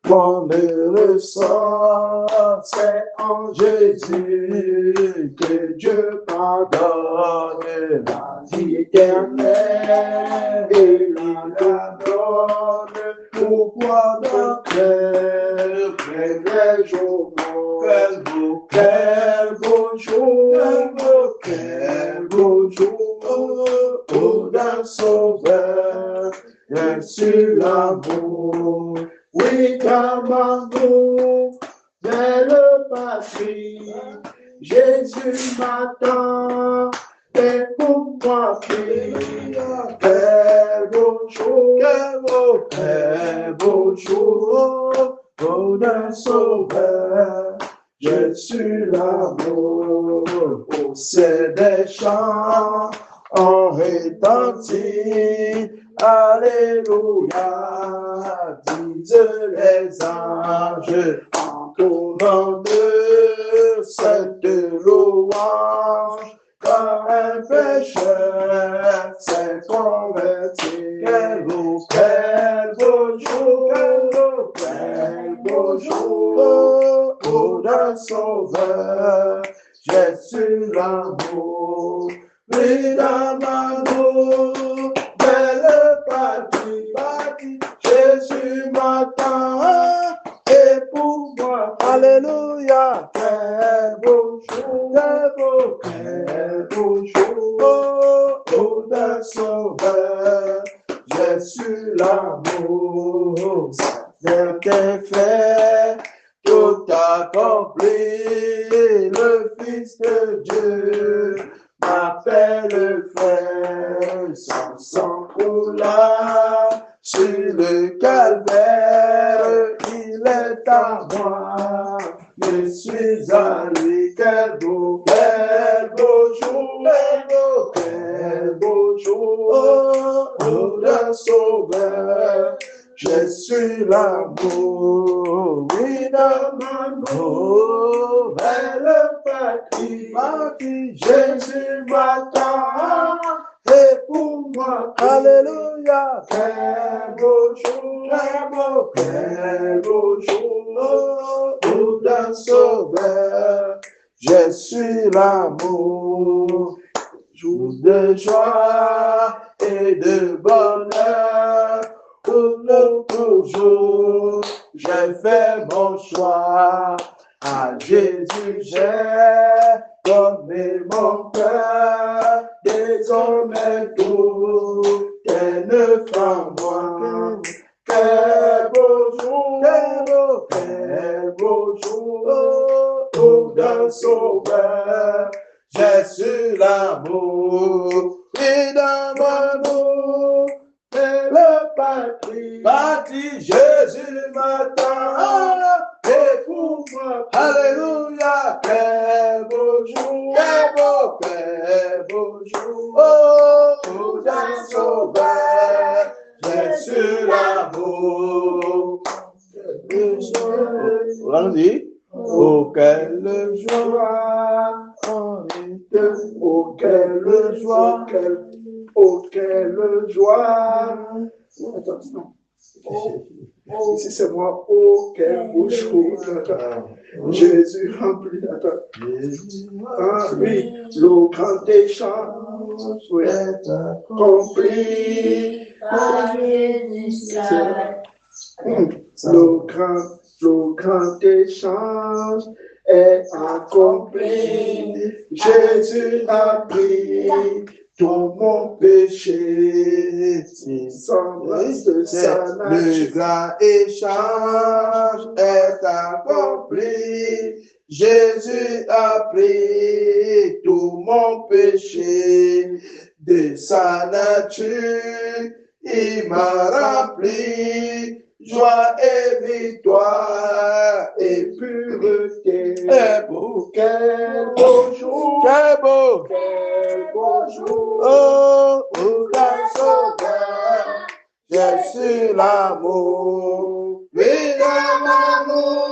Mon heureux sort, c'est en Jésus que Dieu pardonne la vie éternelle et la donne. Pourquoi notre cœur prenne les jours? Quel beau jour, quel beau jour, oh, d'un sauveur, bien sûr l'amour. Oui, comme amour, belle patrie, Jésus m'attend, et pour moi prie. Quel beau jour, quel beau jour, oh, d'un sauveur, je suis l'amour. Au ciel des chants, en retentit, alléluia, disent les anges, en tournant de cette louange, car un pécheur s'est converti. Quel beau jour, quel beau jour, oh, d'un sauveur, j'ai su l'amour, oui, d'un amour, belle patrie, Jésus m'attend, et pour moi, alléluia, quel beau jour, quel beau jour, oh, d'un sauveur, j'ai su l'amour, c'était fait, tout accompli, le Fils de Dieu m'appelle frère, son sang coula sur le calvaire, il est à moi, je suis à lui, quel beau jour, quel beau jour, oh, d'un sauveur, je suis l'amour, oui, d'un amour, belle patrie, Jésus m'attend, et pour moi, alléluia, quel beau jour, quel beau jour, oh, d'un sauveur, je suis l'amour, jour de joie et de bonheur, toujours, j'ai fait mon choix, à Jésus j'ai donné mon cœur, désormais tout est neuf en moi. Quel beau jour, quel beau jour, oh, d'un sauveur, j'ai su l'amour, et dans l'amour, et le patrie, Jésus m'attend, et pour moi, alléluia, quel beau jour, quel beau jour, oh, d'un sauveur, j'ai su l'amour. Allons-y. Oh, quelle joie, oh, quelle joie, oh, quelle joie. Attends, non. Ici c'est moi, oh, quel beau jour. Jésus rempli, attends. Ah oui, le grand des champs est accompli. Le grand échange est accompli. Jésus a pris tout mon péché. Le grand échange est accompli. Jésus a pris tout mon péché. De sa nature, il m'a rempli. Joie et victoire et pureté. Quel beau jour, quel beau jour, oh, oh, d'un sauveur, j'ai su l'amour, oui, l'amour,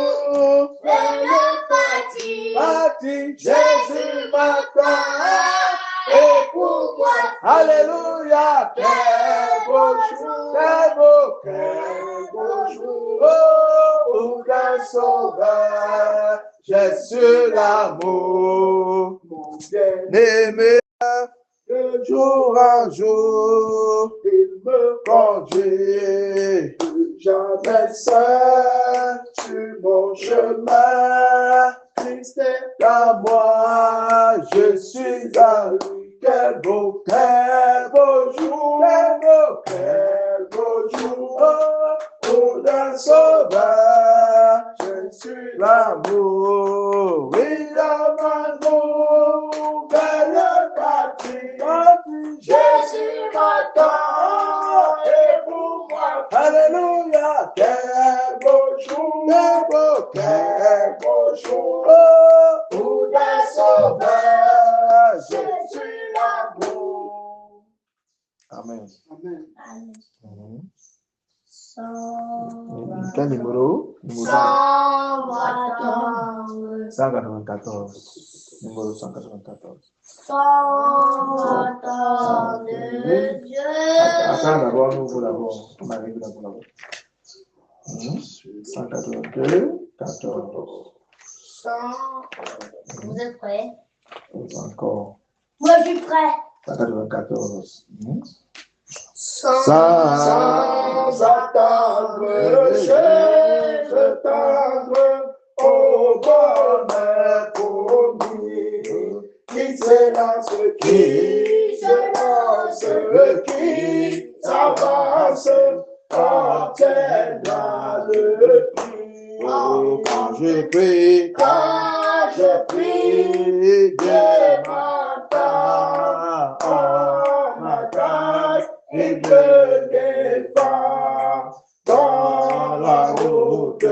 parti, Jésus m'attend, et pour moi, alléluia, quel beau jour, quel beau jour, oh, sauveur, j'ai su l'amour, mon bien-aimé, de jour en jour, il me conduit, jamais seul sur mon chemin. Christ est à moi, je suis à lui. Quel beau jour, quel beau jour, pour un sauveur, je suis l'amour. Oui, l'amour, belle patrie, Jésus m'attend et pour moi. Alléluia, quel beau jour, quel beau jour, pour un sauveur, je suis l'amour. Amen. Amen. Quel numéro? 194. Numéro 194. de Dieu. Attends d'abord, nous vous d'abord. On arrive d'abord. 182, 14. Vous êtes prêts? Encore. Moi, je suis prêt. 194. Sans attendre, je tendre au bonheur promis. Qui s'élance, qui s'avance, obtiendra le prix. Oh, quand je prie, Dieu m'entend en ma grâce. Il me défend dans la route,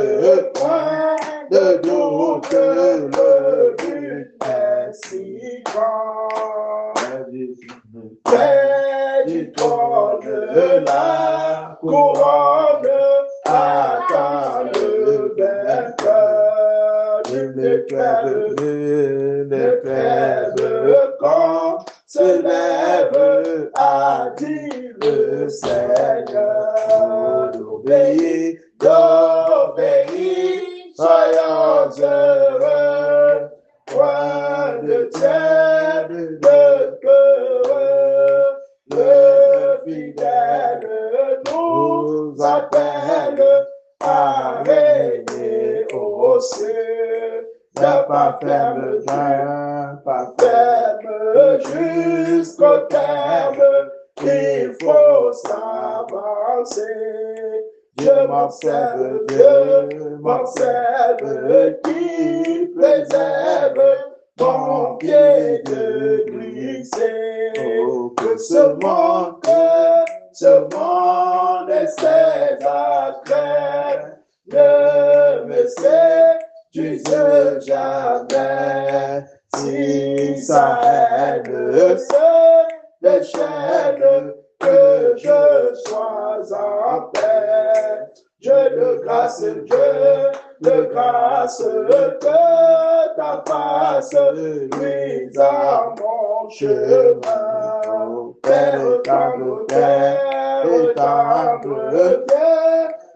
point de doute, le but est si grand. Tu donnes la couronne à ta le vainqueur. Ne trêve quand se lève à dire le Seigneur. D'obéir, soyons heureux, point de tiède de cœur. Le fidèle nous appelle à régner au ciel. Pas ferme, pas ferme jusqu'au terme, il faut s'avancer. Dieu m'observe, qui préserve mon pied de glisser. Oh, que ce monde et ses attraits ne me séduisent jamais. Si sa haine se déchaîne, que je sois en paix. Dieu de grâce, que ta face luise à mon chemin. Père tendre, viens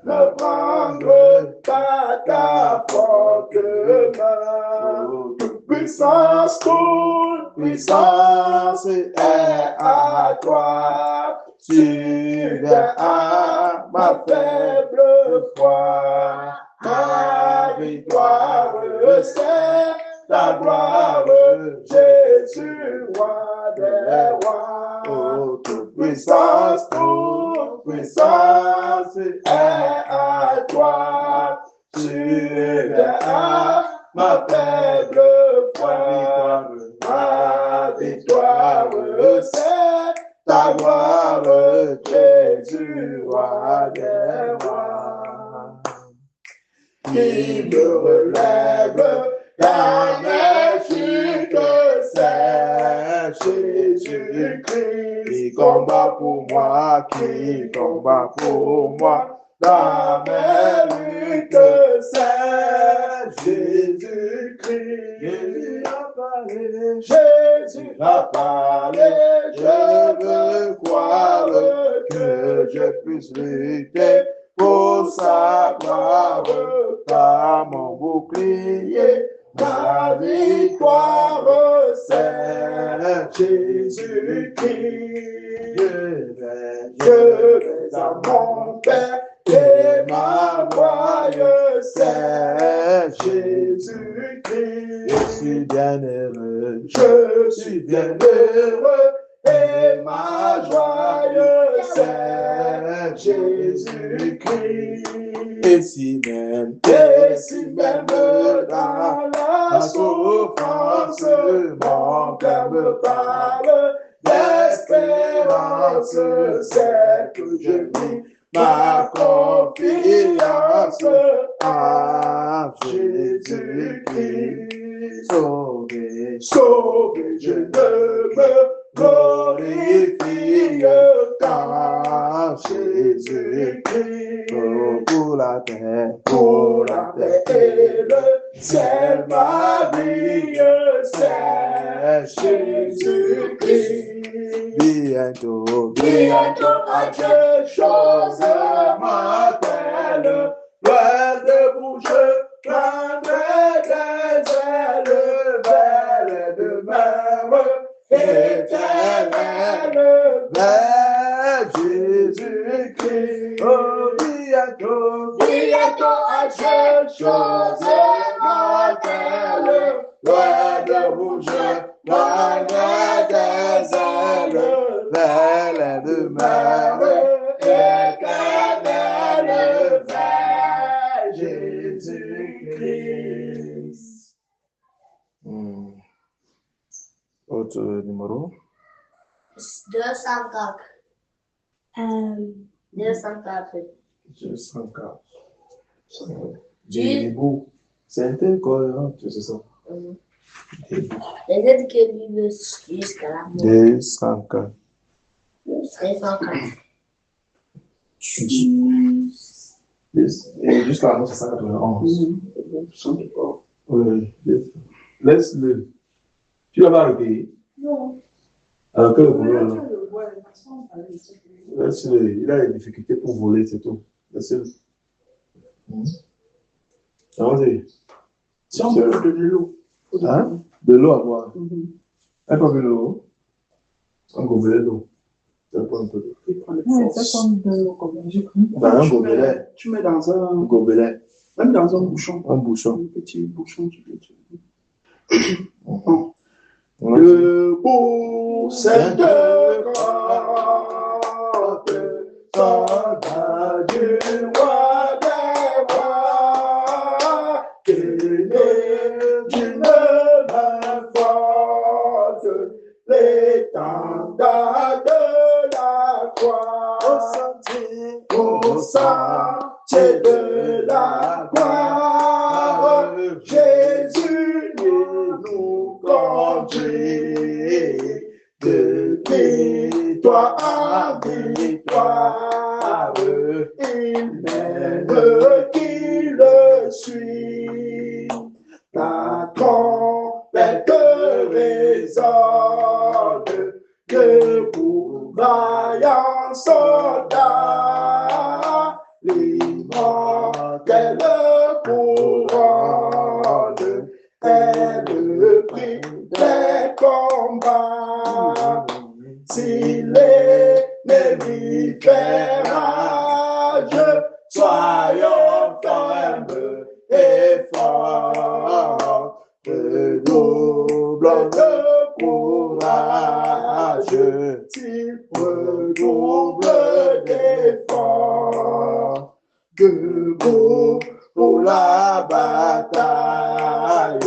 me prendre par ta forte main. Toute puissance est à toi. Tu viens à ma faible foi. Ma victoire, c'est ta gloire, Jésus, roi des rois. Oh, toute puissance est à toi. Tu viens à ma faible foi. Ma victoire, c'est ta gloire, Jésus, roi des rois. Qui me relève dans mes chutes, c'est Jésus-Christ. Qui combat pour moi, dans mes luttes, c'est Jésus-Christ. Jésus a parlé, je veux croire que je puisse lutter pour sa gloire. gloire, par mon bouclier, ma victoire, c'est Jésus-Christ. Je vais à mon Père et ma voix, c'est Jésus-Christ. Je suis bien heureux, et ma joie, c'est Jésus-Christ. Et si même dans la souffrance, mon cœur me parle d'espérance, c'est que je vis ma confiance à Jésus-Christ. Sauvé, je ne me glorifie qu'en Jésus-Christ. Pour la paix et le ciel, ma vie, c'est Jésus-Christ. Bientôt à Dieu, chose mortelle, loin de bouche, prendrai des ailes, belle demeure éternelle, vers Jésus-Christ. Oh, bientôt à Dieu, chose mortelle, loin de bouche, prendrai des ailes, belle demeure éternelle, vers Jésus-Christ. Autre numéro? 204. 204. 204. Debout. C'est incohérent, c'est ça. Peut-être que lui veut jusqu'à la mort. 204. 204. Jusqu'à la mort, c'est 191. Oui. Laisse-le. Tu l'as pas arrêté? Non. Alors, quel est le problème? Laisse-le. Il a des difficultés pour voler, c'est tout. Laisse-le. Allons-y. Si on peut donner l'eau. Hein? De l'eau à boire. Elle pas vu l'eau? Un gobelet d'eau. Tu prends un peu d'eau. Dans un gobelet. Tu mets dans un gobelet. Même dans un bouchon. Un bouchon. Un petit bouchon, tu peux. Debout, cette grotte, soldat du roi des rois, d'une main forte, l'étendard de la croix, au sentier de la croix, Jésus nous conduit de victoire en victoire, il mène qui le suit, la trompette résonne, debout vaillant soldat, l'immortelle couronne est le prix des combats. S'il est l'ennemi fait rage, soyons fermes et forts, redoublons de courage, s'il redouble d'efforts, debout pour la bataille,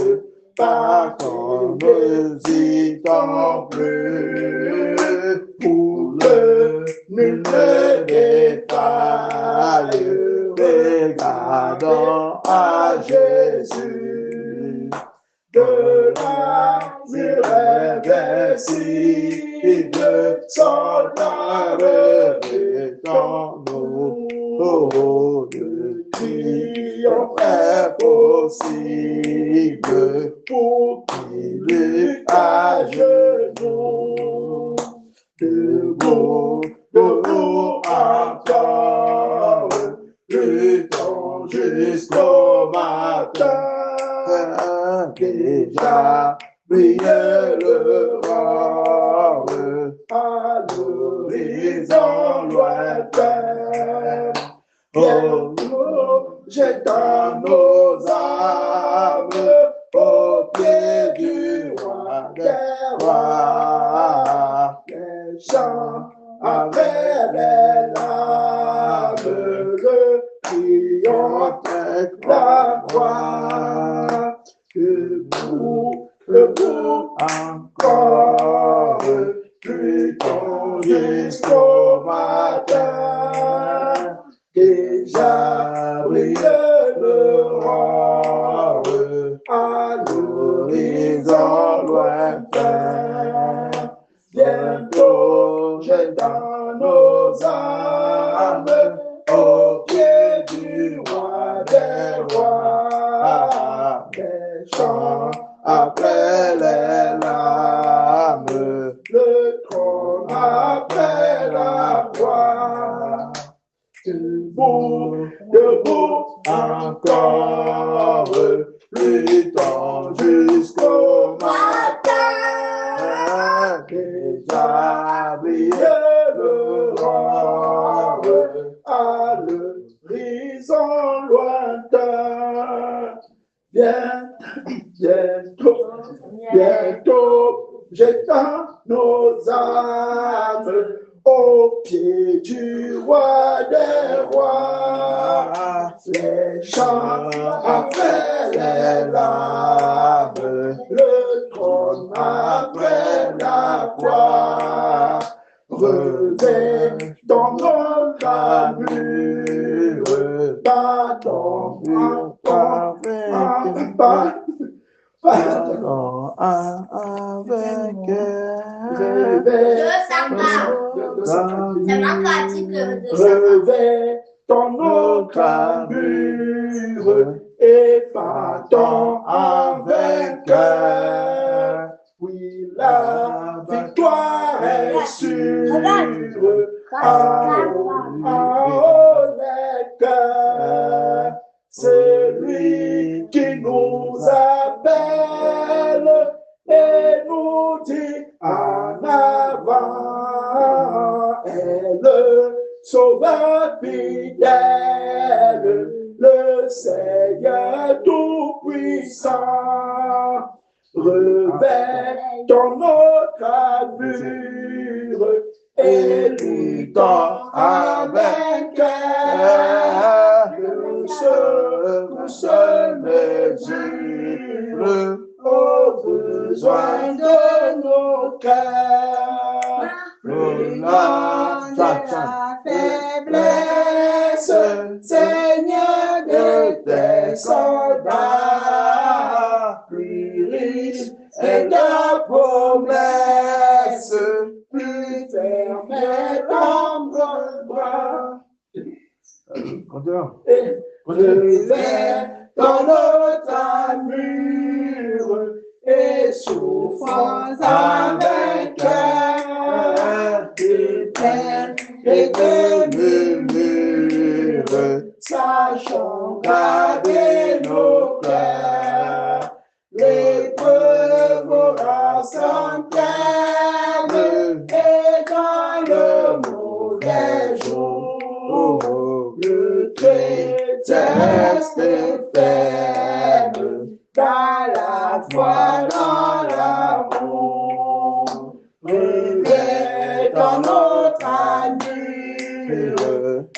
par qu'on n'hésitons plus, pour le nul ne défaille, regardons à Jésus, de la irréversible, soldat revêtons-nous, oh, de triomphe est possible, pour qu'il est à genoux, debout encore, luttons jusqu'au matin. Déjà brille l'aurore à l'horizon lointain. Oh, j'étends nos âmes au pied du roi des rois. Les chants après les larmes, le triomphe de la croix. Debout encore, luttons jusqu'au matin. Déjà brille l'aurore à l'horizon lointain. Bientôt j'étends nos âmes au pied du roi des rois. Les chants après les larmes, le trône après la croix. Debout encore, luttons jusqu'au matin. Déjà brille l'aurore à l'horizon lointain. Bientôt, j'étends nos âmes au pied du roi des rois. Les chants après les larmes, le trône après la croix. Revêtons notre armure, battons Pardon avec revêtons notre armure et partons avec cœur. Oui, la victoire est sûre. Oh, les cœurs, celui qui nous appelle et nous dit en avant est le Sauveur fidèle, le Seigneur tout-puissant. Revêtons notre armure et luttons avec cœur. Nous se mesure aux besoins de nos cœurs. Prenons la faiblesse, Seigneur de tes soldats. Plus riche est ta promesse, plus ferme est ton bras. Dans notre armure et souffrons avec cœur des peines et des murmures, sachant garder nos cœurs. L'épreuve aura son terme et dans le mauvais jour, le chrétien reste ferme dans la foi, dans l'amour. Revêtons notre armure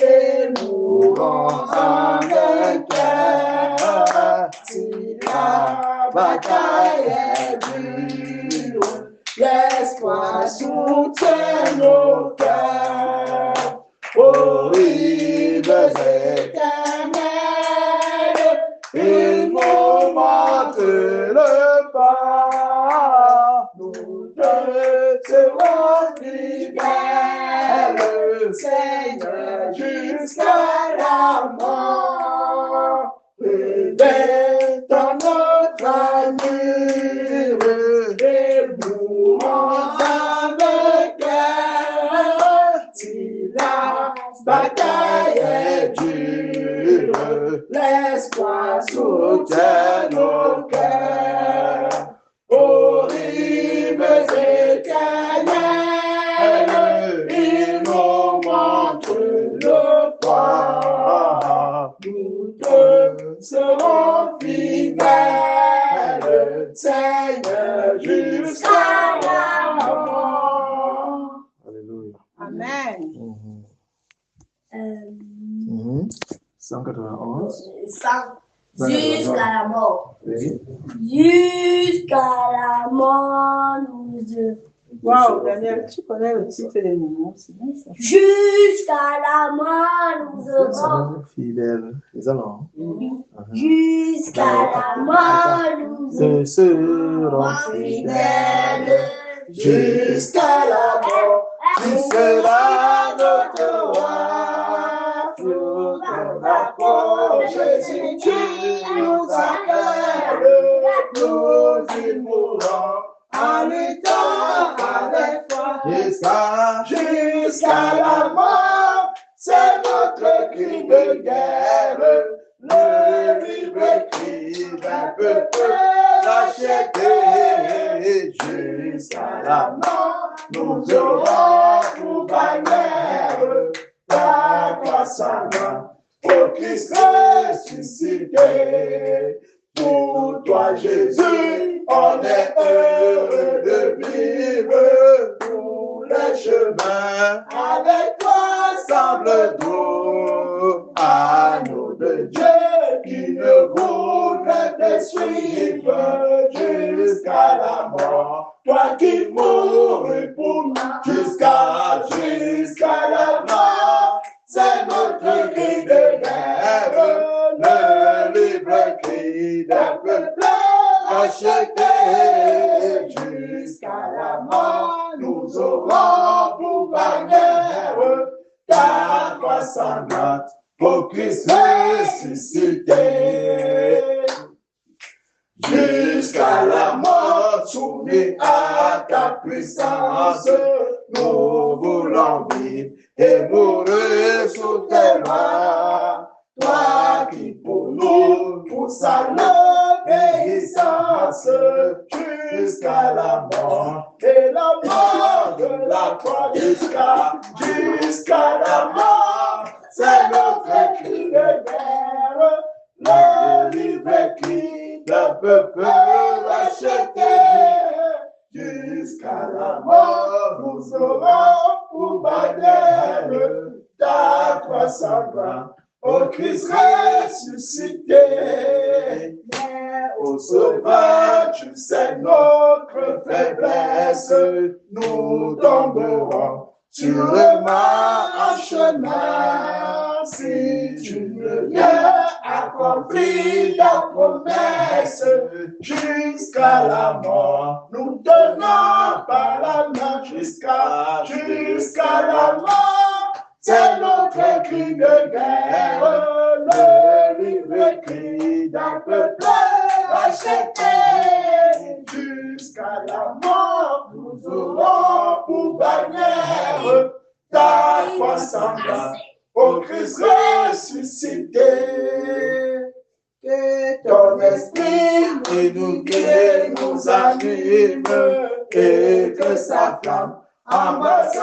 et mourons avec cœur. Si la bataille est dure, l'espoir soutient nos cœurs. Horribles éternels, ils nous montrent le pas. Nous te serons fidèles, Seigneur, jusqu'à la mort. Revêtons notre armure espoir soutient nos cœurs. Aux rives éternelles, il nous montre le pas. Nous te serons fidèles, Seigneur, jusqu'à la mort. Alléluia. Amen. 191. Jusqu'à la mort. Oui. Jusqu'à la mort, nous Wow, Daniel, tu connais le titre des moments, c'est bien ça. Jusqu'à la mort, nous serons Fidèle. Les allons. jusqu'à la mort, nous Ce seront fidèles. Jusqu'à la mort, tu seras notre roi. Jésus, tu nous appelles, nous y mourons, en luttant avec toi. Jusqu'à la mort, c'est notre cri de guerre, le libre cri d'un peuple racheté. Jusqu'à la mort, nous aurons pour bannière la croix sanglante. Au Christ ressuscité, pour toi Jésus, on est heureux de vivre tous les chemins. Avec toi semble doux, agneau de Dieu qui ne voudrait te suivre jusqu'à la mort. Toi qui mourrais pour nous jusqu'à la mort. C'est notre cri de guerre, le libre cri d'un peuple racheté. Jusqu'à la mort, nous aurons pour bannière ta croix sanglante, au Christ ressuscité. Jusqu'à la mort, soumis à ta puissance, nous voulons vivre et mourir sous tes mains. Toi qui pour nous, pour sa obéissance, jusqu'à la mort, et la mort de la croix jusqu'à la mort, c'est notre cri de guerre, le libre cri d'un peuple racheté. Jusqu'à la mort, nous aurons pour bannière ta croix sanglante, au Christ ressuscité. Au sauveur, tu sais notre faiblesse, nous tomberons sûrement en chemin. Si tu ne viens accomplir ta promesse, jusqu'à la mort, nous tenons par la main jusqu'à la mort. C'est notre cri de guerre, le libre cri d'un peuple racheté. Jusqu'à la mort, nous aurons pour bannière ta croix sanglante, au Christ ressuscité. Que ton esprit nous guide, nous anime, et que sa flamme embrasse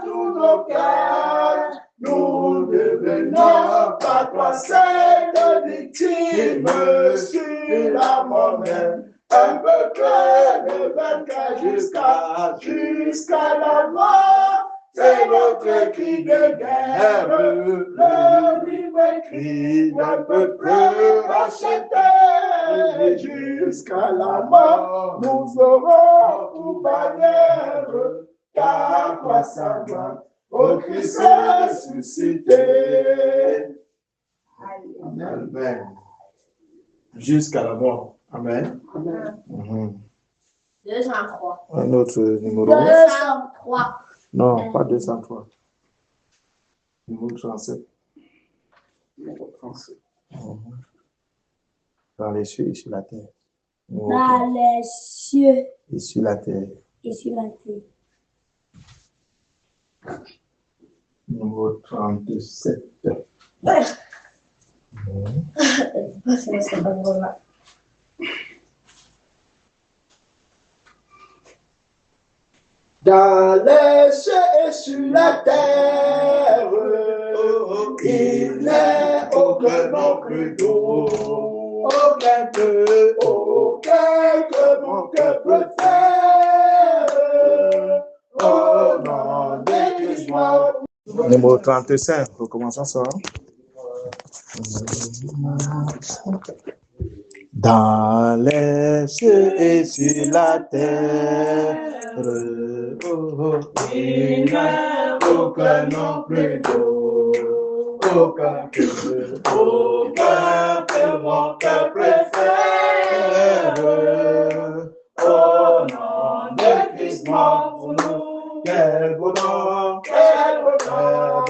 tous nos cœurs. Nous devenons par toi celles victimes sur la mort même. Un peuple de vainqueur jusqu'à la mort. C'est notre cri de guerre, le libre cri d'un peuple racheté. Jusqu'à la mort, nous aurons pour bannière ta croix sanglante, au Christ ressuscité. Amen. Jusqu'à la mort. Amen. Amen. 203. Un autre numéro. 203. Non, pas 203. Numéro 37. Numéro 37. Dans les cieux et sur la terre. Dans les cieux Et sur la terre. et sur la terre. Numéro 37. Dans les cieux et sur la terre, il n'est aucun nom plus doux, aucun que mon cœur peut faire. Oh non, dépêche-moi. Numéro 35, recommençons ça. Dans les cieux et sur la terre, il n'a aucun nom plus beau, aucun que mon cœur préfère. Oh non, de Christ mort pour nous, quel beau nom, quel beau nom,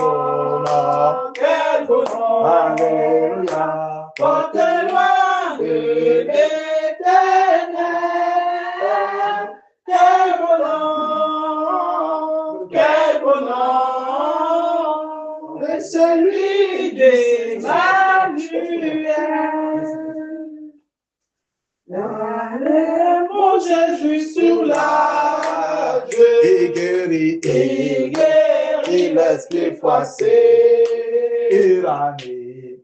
quel beau nom, alléluia, porte loin de l'éternel, quel beau nom, et celui d'Emmanuel. Mon Jésus sur l'âge, il guérit l'esprit froissé, il ranime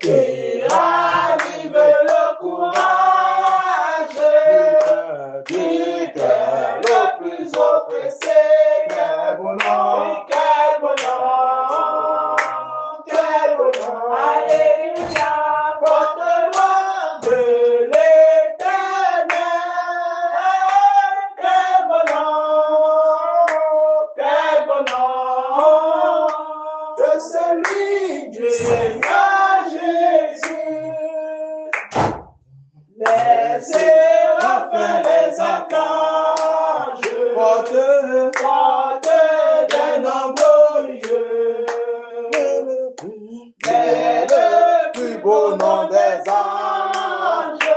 le courage du cœur le plus oppressé. Quel bon nom, quel bon nom, quel bon nom, alléluia, porte-moi de Seigneur Jésus, les séraphins, les archanges, portent des noms glorieux, mais le plus beau nom des anges,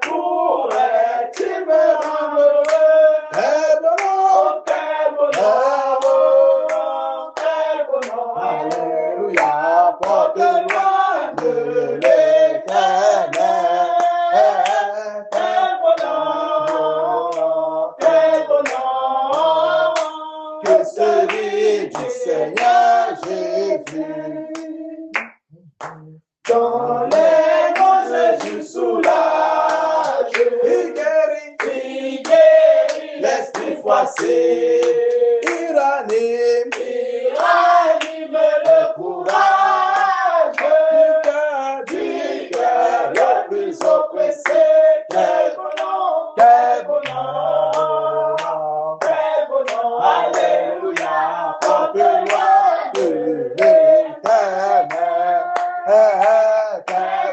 pourrait-il me rendre heureux? Quel bon nom, quel bon nom, alléluia, porte-moi de l'éternel. Quel bon nom, que celui du Seigneur Jésus. Dans les bons Jésus soulage, il guérit l'esprit froissé, il ranime le courage du cœur le plus oppressé. Quel bon nom, alléluia, porte-moi de l'éternel. Quel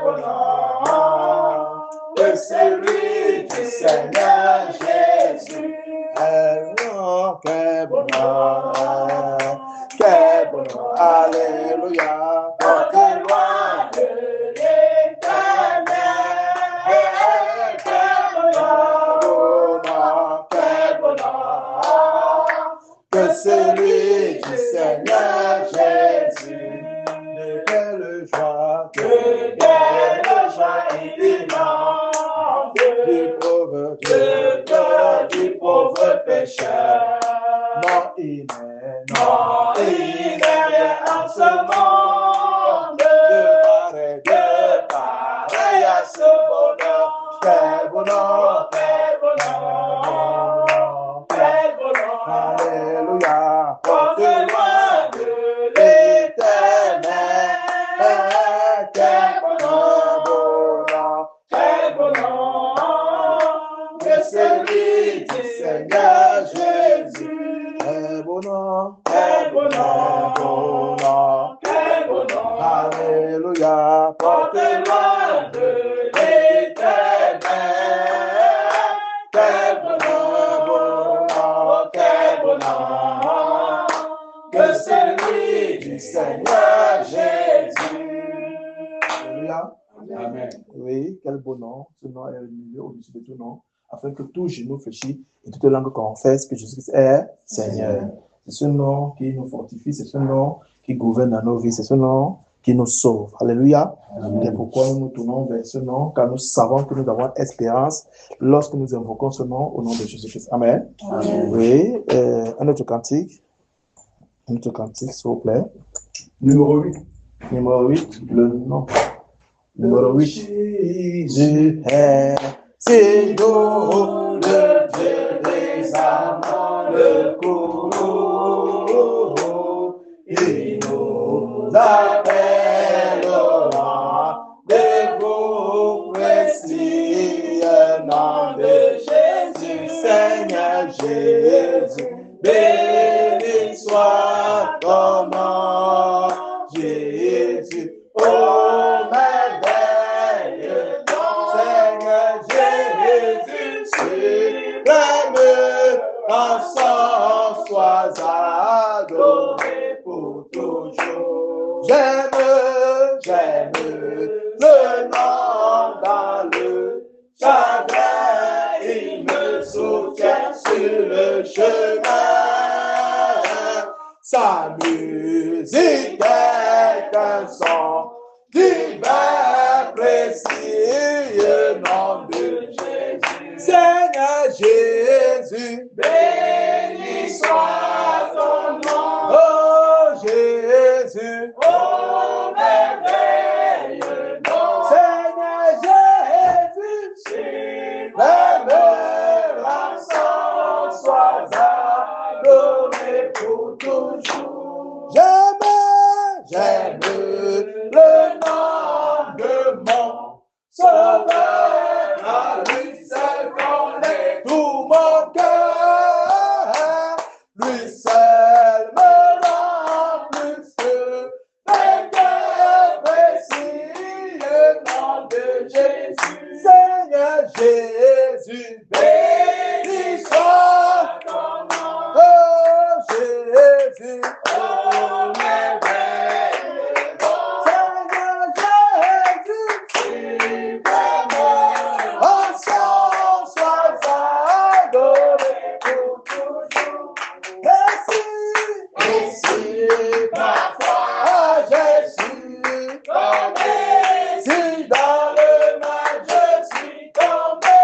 bon nom, que celui du Seigneur Jésus. Quel bon nom, alléluia, porte-moi de l'éternel. Quel bon nom, que celui du Seigneur Jésus. De quelle joie immense, du pauvre pécheur. Non, il n'est rien en ce monde de pareil à ce bonheur. Quel bonheur, alléluia, porte-moi de l'éternel. Quel bonheur, que celui du Seigneur Jésus. Quel bonheur, alléluia, porte-moi de l'éternel. Quel bonheur, que celui du Seigneur Jésus. Alléluia. Amen. Oui, quel beau nom. Ce nom est élevé au-dessus de tout nom, afin que tout genou fléchisse et toute langue confesse que Jésus-Christ est Seigneur. C'est ce nom qui nous fortifie, c'est ce nom qui gouverne dans nos vies, c'est ce nom qui nous sauve. Alléluia. C'est pourquoi nous nous tournons vers ce nom, car nous savons que nous avons espérance lorsque nous invoquons ce nom au nom de Jésus-Christ. Amen. Amen. Oui, un autre cantique. Un autre cantique, s'il vous plaît. Numéro 8. Numéro 8, le nom. Numéro 8. Jésus est Seigneur, le Dieu des amants, le courroux. Il nous appellera de vos précis nom de Jésus, Seigneur Jésus. Béni soit ton nom, Jésus. Oh, merveilleux nom, Seigneur Jésus, suprême, ensemble sois adoré pour toujours. J'aime le nom dans le chagrin, il me soutient sur le chemin. Sa musique est un son divin, précieux nom de Jésus. Seigneur Jésus, béni soit ton nom. Oh Jésus, oh merveilleux nom. Seigneur Jésus, suprême, l'ensemble soit adoré pour toujours. J'aime le nom de mon Sauveur, à lui seul connaît tout mon cœur. Lui seul me rend plus que précis le nom de Jésus. Seigneur Jésus, béni soit ton nom. Oh Jésus, oh merveilleux nom. Seigneur Jésus, suprême, ensemble sois adoré pour toujours. Merci parfois je suis tombé, si dans le mal je suis tombé,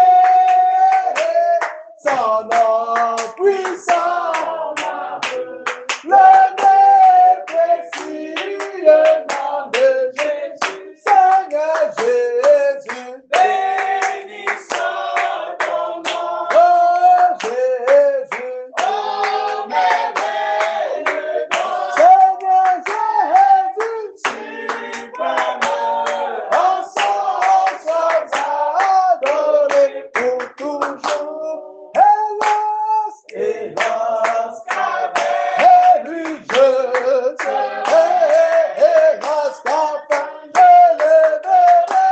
son nom puissant le précieux nom de Jésus. Seigneur Jésus, béni soit ton nom. Oh Jésus, oh merveilleux nom. Seigneur Jésus, suprême, ensemble sois adoré pour toujours. Hélas, qu'avec lui je serai, hélas, qu'enfin je le verrai,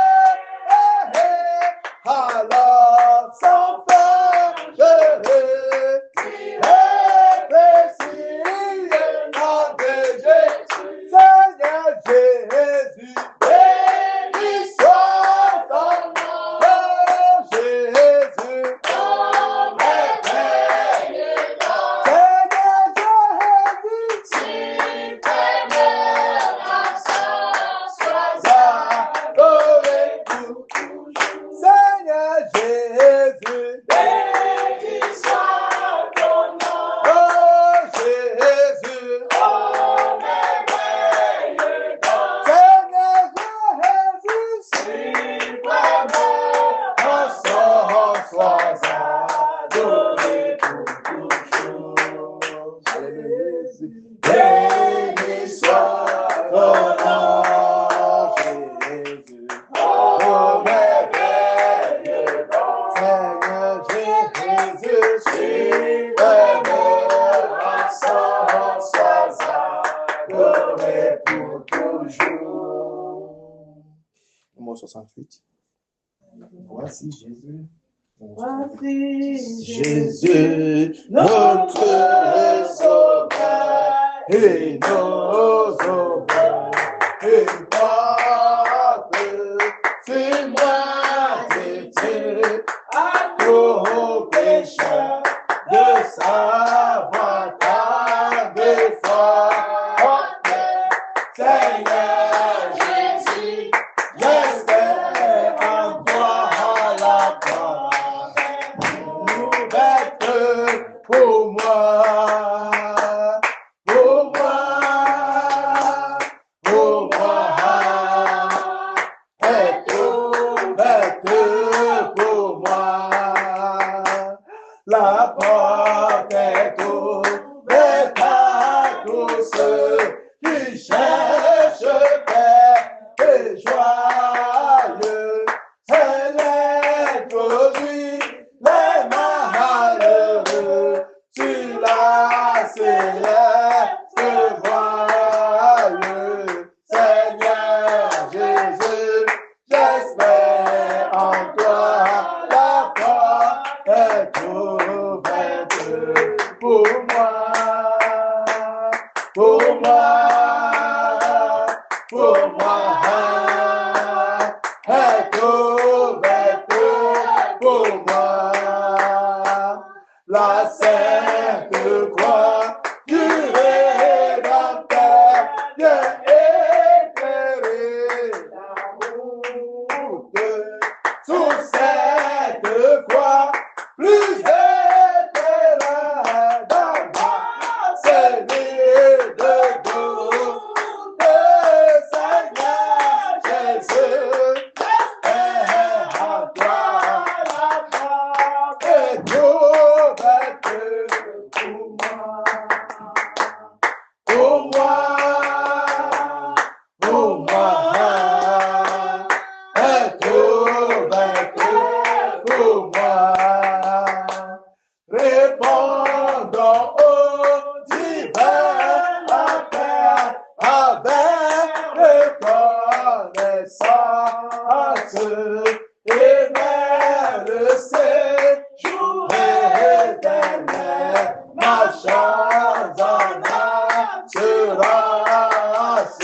alors sans fin je réfléchis nom de Jésus. Seigneur Jésus, béni soit ton nom. Oh Jésus, oh merveilleux nom. Seigneur Jésus, suprême, ensemble sois adoré pour toujours. Seigneur Jésus, béni soit ton nom. Oh Jésus, oh merveilleux nom. Seigneur Jésus, suprême, ensemble sois adoré pour toujours. Jésus, béni soit ton nom, Jésus. Oh merveilleux nom. Seigneur Jésus, suprême, ensemble sois adoré pour toujours. Numéro 68. Voici Jésus. Voici Jésus, notre Sauveur, et nos sauveurs, et porte, c'est moi, Dieu, à nos pécheurs, de savoir ta défense, Seigneur est ouverte pour moi. La sainte croix du Rédempteur vient éclairer la route. Sous cette croix, plus éclairée d'abord, Seigneur de doute, Seigneur Jésus, est à toi la porte est ouverte pour moi. Pour moi, est ouverte pour moi. Répondons aux divins appels avec reconnaissance et vers le séjour éternel, marchons en assurance.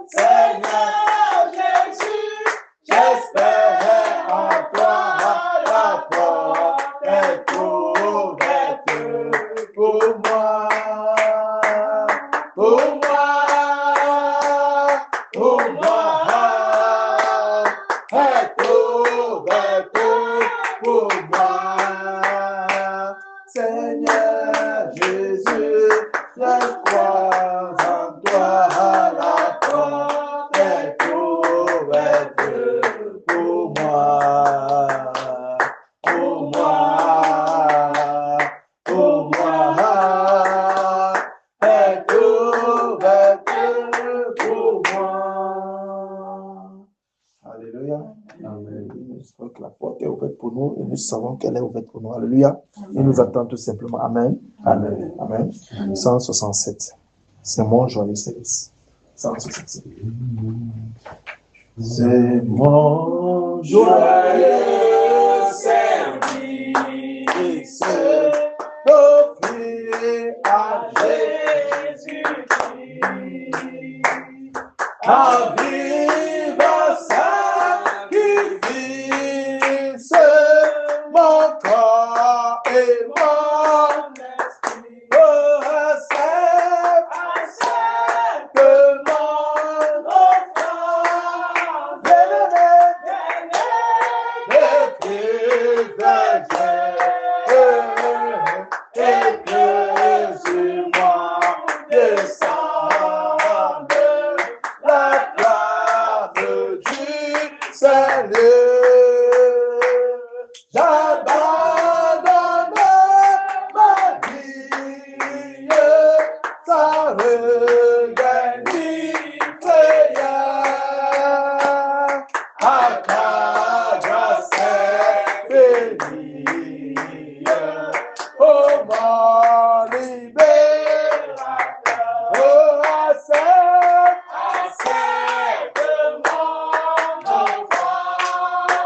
Seigneur Jésus, j'espère en toi, la porte est ouverte pour moi. Pour moi, est ouverte pour moi. Seigneur Jésus, je crois en toi, la porte est ouverte pour moi. Pour moi, est ouverte pour moi. Alléluia. Amen. Je crois que la porte est ouverte pour nous et nous savons qu'elle est ouverte pour nous. Alléluia. Et nous attendons tout simplement. Amen. Amen. Amen. 167. C'est mon joyeux service. 167. C'est mon joyeux service d'offrir à Jésus-Christ un vivant sacrifice, mon corps et mon esprit. Oh, accepte mon offrande, et que sur moi descende la gloire du Seigneur. J'abandonne ma vie sans regret ni frayeur, à ta grâce bénie. Oh mon libérateur, oh accepte mon offrande,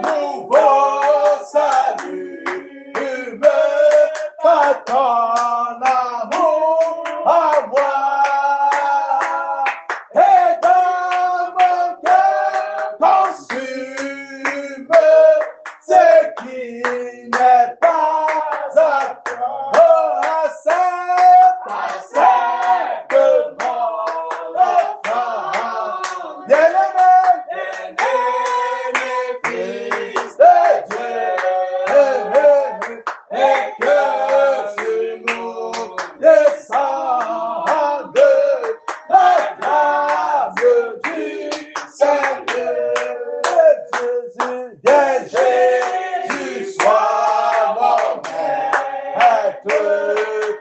nouveau salut, pas ton amour à moi. Et dans mon cœur consume ce qui n'est pas à toi. Oh, accepte mon offrande. Bien-aimé, Fils de Dieu, et que sur nous descende la grâce du Seigneur. Jésus, sois mon maître,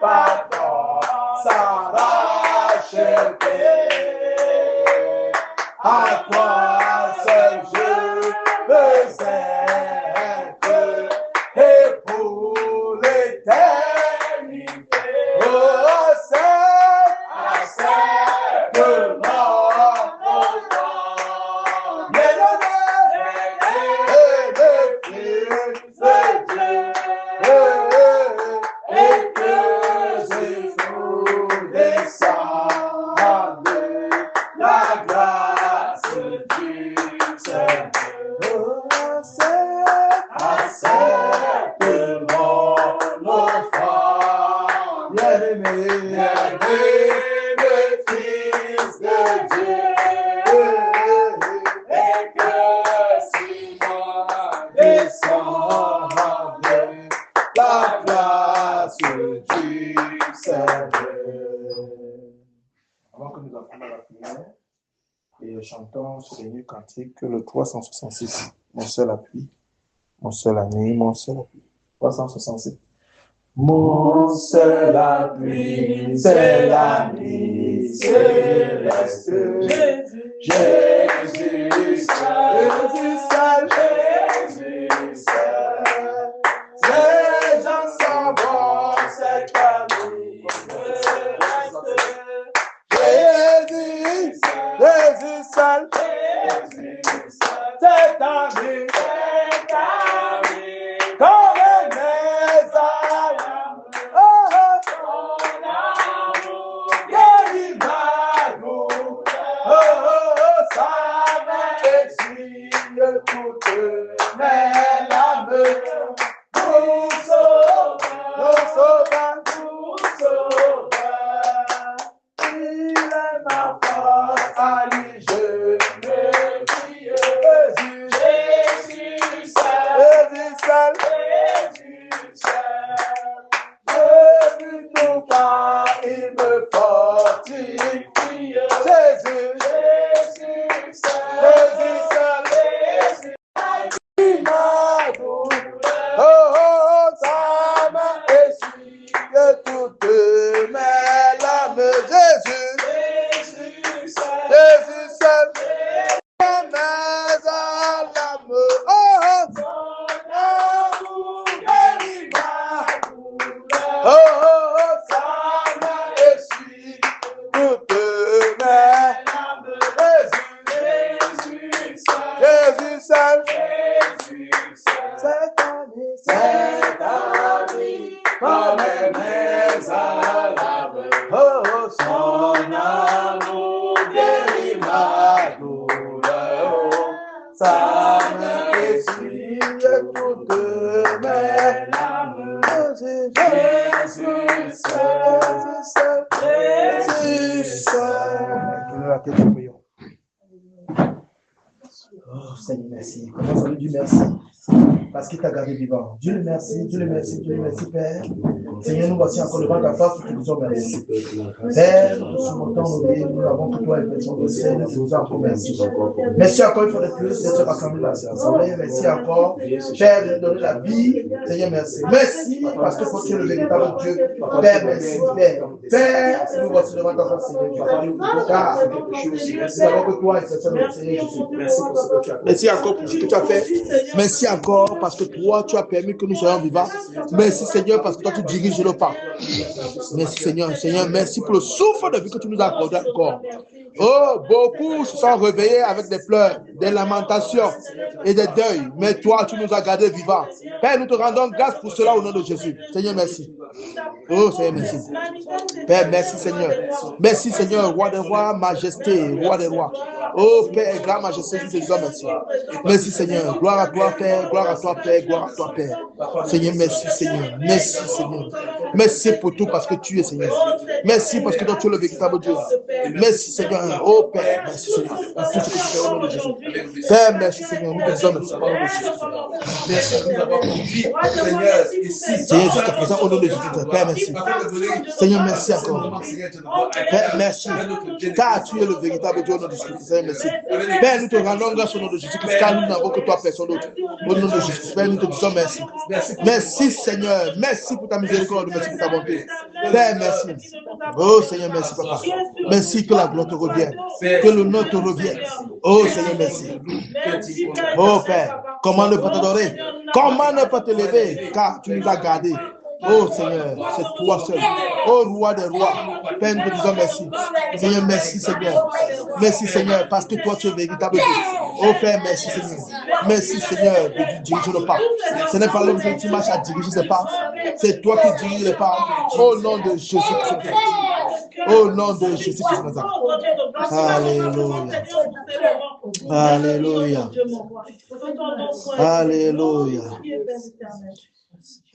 pardon, sans racheter. À toi seul je veux être, et pour l'éternité. Oh, accepte mon offrande. Bien-aimé, Fils de Dieu, et que Jésus descende la grâce du Seigneur. Accepte mon offrande. Bien-aimé, Fils de Dieu, et que si moi descende la grâce du Seigneur. Avant que nous apprenions la prière et chantons ce dernier cantique, le 366, mon seul appui, mon seul ami, mon seul appui. 367. Mon seul appui, c'est l'ami céleste, Jésus, Jésus seul, Jésus seul. Les gens s'en vont, c'est ami céleste, Jésus, Jésus seul, c'est ami, comme mes âmes, ton amour guérit ma douleur, ça m'exile toutes mes larmes, pour sauveur, il est ma force, à lui je me fie. Jésus seul, je ne trouve pas, il me fortifie. Jésus seul, il m'a donné. Oh, ça m'a essuyé toutes mes larmes. Jésus seul, mes larmes. Oh, son amour guérit ma douleur. Oh, ça m'a essuyé toutes mes larmes. Jésus seul, cette année, comme mes larmes. Oh, son amour guérit ma douleur. Ça m'essuie toutes mes larmes. Jésus seul, Jésus seul. Tournez la tête, prions. Oh Seigneur, merci. Commençons à lui dire merci. Parce qu'il t'a gardé vivant. Dieu le merci, Dieu le merci, Dieu le merci, Père. Seigneur, nous voici encore devant ta face, nous te disons merci. Père, nous sommes honorés, nous n'avons que toi et personne de ciel, nous te disons encore merci. Merci encore une fois de plus d'être rassemblés dans cette assemblée. Merci encore, Père, de nous donner la vie. Seigneur, merci. Merci parce que tu es le véritable Dieu. Père, merci, Père. Père, nous voici devant ta face, Seigneur. Car nous savons que toi et personne de Seigneur Jésus. Merci pour ce que tu as fait. Merci encore pour ce que tu as fait. Merci encore parce que toi, tu as permis que nous soyons vivants. Merci Seigneur parce que toi, tu diriges le pas. Merci Seigneur. Seigneur, merci pour le souffle de vie que tu nous as accordé encore. Oh, beaucoup se sont réveillés avec des pleurs, des lamentations et des deuils. Mais toi, tu nous as gardés vivants. Père, nous te rendons grâce pour cela au nom de Jésus. Seigneur, merci. Oh, Seigneur, merci. Père, merci, Seigneur. Merci, Seigneur, roi des rois, majesté, roi des rois. Oh, Père, grand majesté, je te dis merci. Merci, Seigneur. Gloire à toi, Père. Gloire à toi, Père. Gloire à toi, Père. Seigneur, merci, Seigneur. Merci, Seigneur. Merci pour tout parce que tu es, Seigneur. Merci parce que toi, tu es le véritable Dieu. Merci, Seigneur. Oh, Père, merci, Seigneur. Pour tout ce que tu fais au nom de Jésus. Père, merci, Seigneur. Nous te disons merci au nom de Jésus. Merci de nous avoir conduits, Seigneur, ici. Seigneur, jusqu'à présent, au nom de Jésus. Père, merci. Seigneur, merci encore. Père, merci. Car tu es le véritable Dieu au nom de Jésus. Seigneur, merci. Père, nous te rendons grâce au nom de Jésus. Car nous n'avons que toi, personne d'autre. Au nom de Jésus. Père, nous te disons merci. Merci, Seigneur. Merci pour ta miséricorde. Merci pour ta bonté. Père, merci. Oh, Seigneur, merci, Papa. Merci que la gloire te revienne. Que le nom te revienne. Oh, Seigneur, merci. Oh, Père, comment ne pas t'adorer? Comment ne pas te lever? Car tu nous as gardés. Oh Seigneur, c'est toi seul. Oh roi des rois. Père, nous te disons merci. Seigneur, merci Seigneur. Merci Seigneur, parce que toi tu es véritable Dieu. Oh Père, merci Seigneur. Merci Seigneur de diriger le pas. Ce n'est pas l'homme que tu marches à diriger ses pas. C'est toi qui diriges les pas. Au nom de Jésus-Christ. Au nom de Jésus-Christ. Alléluia. Alléluia. Alléluia.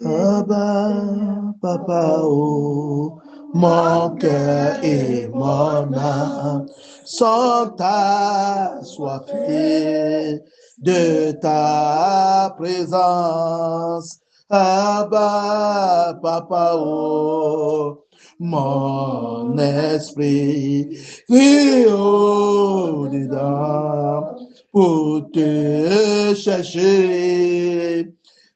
Abba, Papa, oh, mon cœur et mon âme sont assoiffés de ta présence. Abba, Papa, oh, mon esprit crie au-dedans pour te chercher.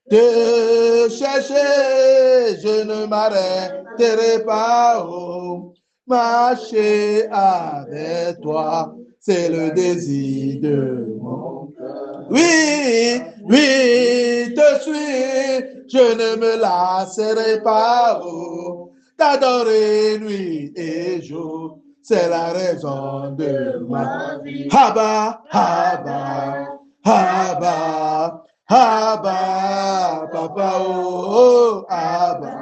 Te chercher, je ne m'arrêterai pas. Oh, marcher avec toi, c'est le désir de mon cœur. Oui, oui, te suis, je ne me lasserai pas. Oh, t'adorer nuit et jour, c'est la raison de ma vie. Abba, Abba, Abba. Abba, Papa, oh, Abba,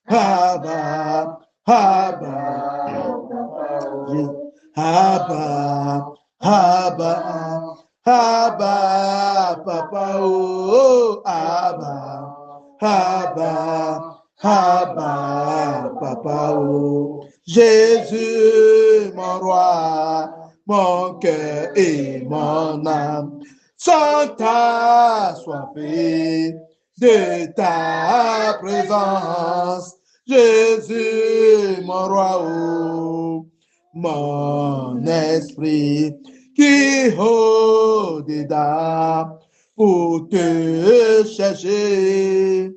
Abba, Abba, Abba, Abba, Abba, Papa, oh, Abba, Abba, Abba, Papa, oh, Jésus, mon roi, mon cœur et mon âme sont assoiffés de ta présence. Jésus, mon roi, oh, mon esprit qui au-dedans pour te chercher.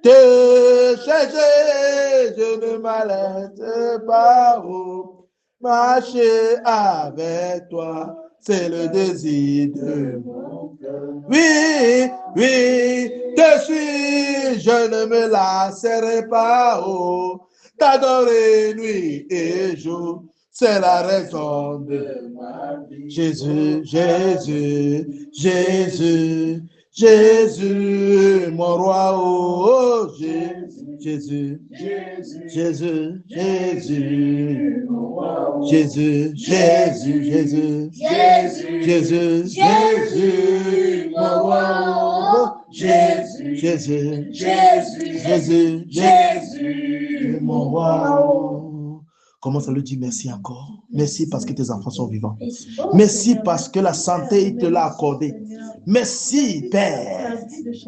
Te chercher, je ne m'arrête pas, oh, marcher avec toi. C'est le désir de mon cœur. Oui, oui, te suis, je ne me lasserai pas. Oh, t'adorer nuit et jour, c'est la raison de ma vie. Jésus, Jésus, Jésus, Jésus, mon roi. Oh, Jésus, Jésus, Jésus, Jésus, Jésus, Jésus, Jésus, Jésus, Jésus, mon roi. Jésus, Jésus, Jésus, Jésus, mon roi. Commence à lui dire merci encore. Merci parce que tes enfants sont vivants. Merci parce que la santé, il te l'a accordée. Merci, Père.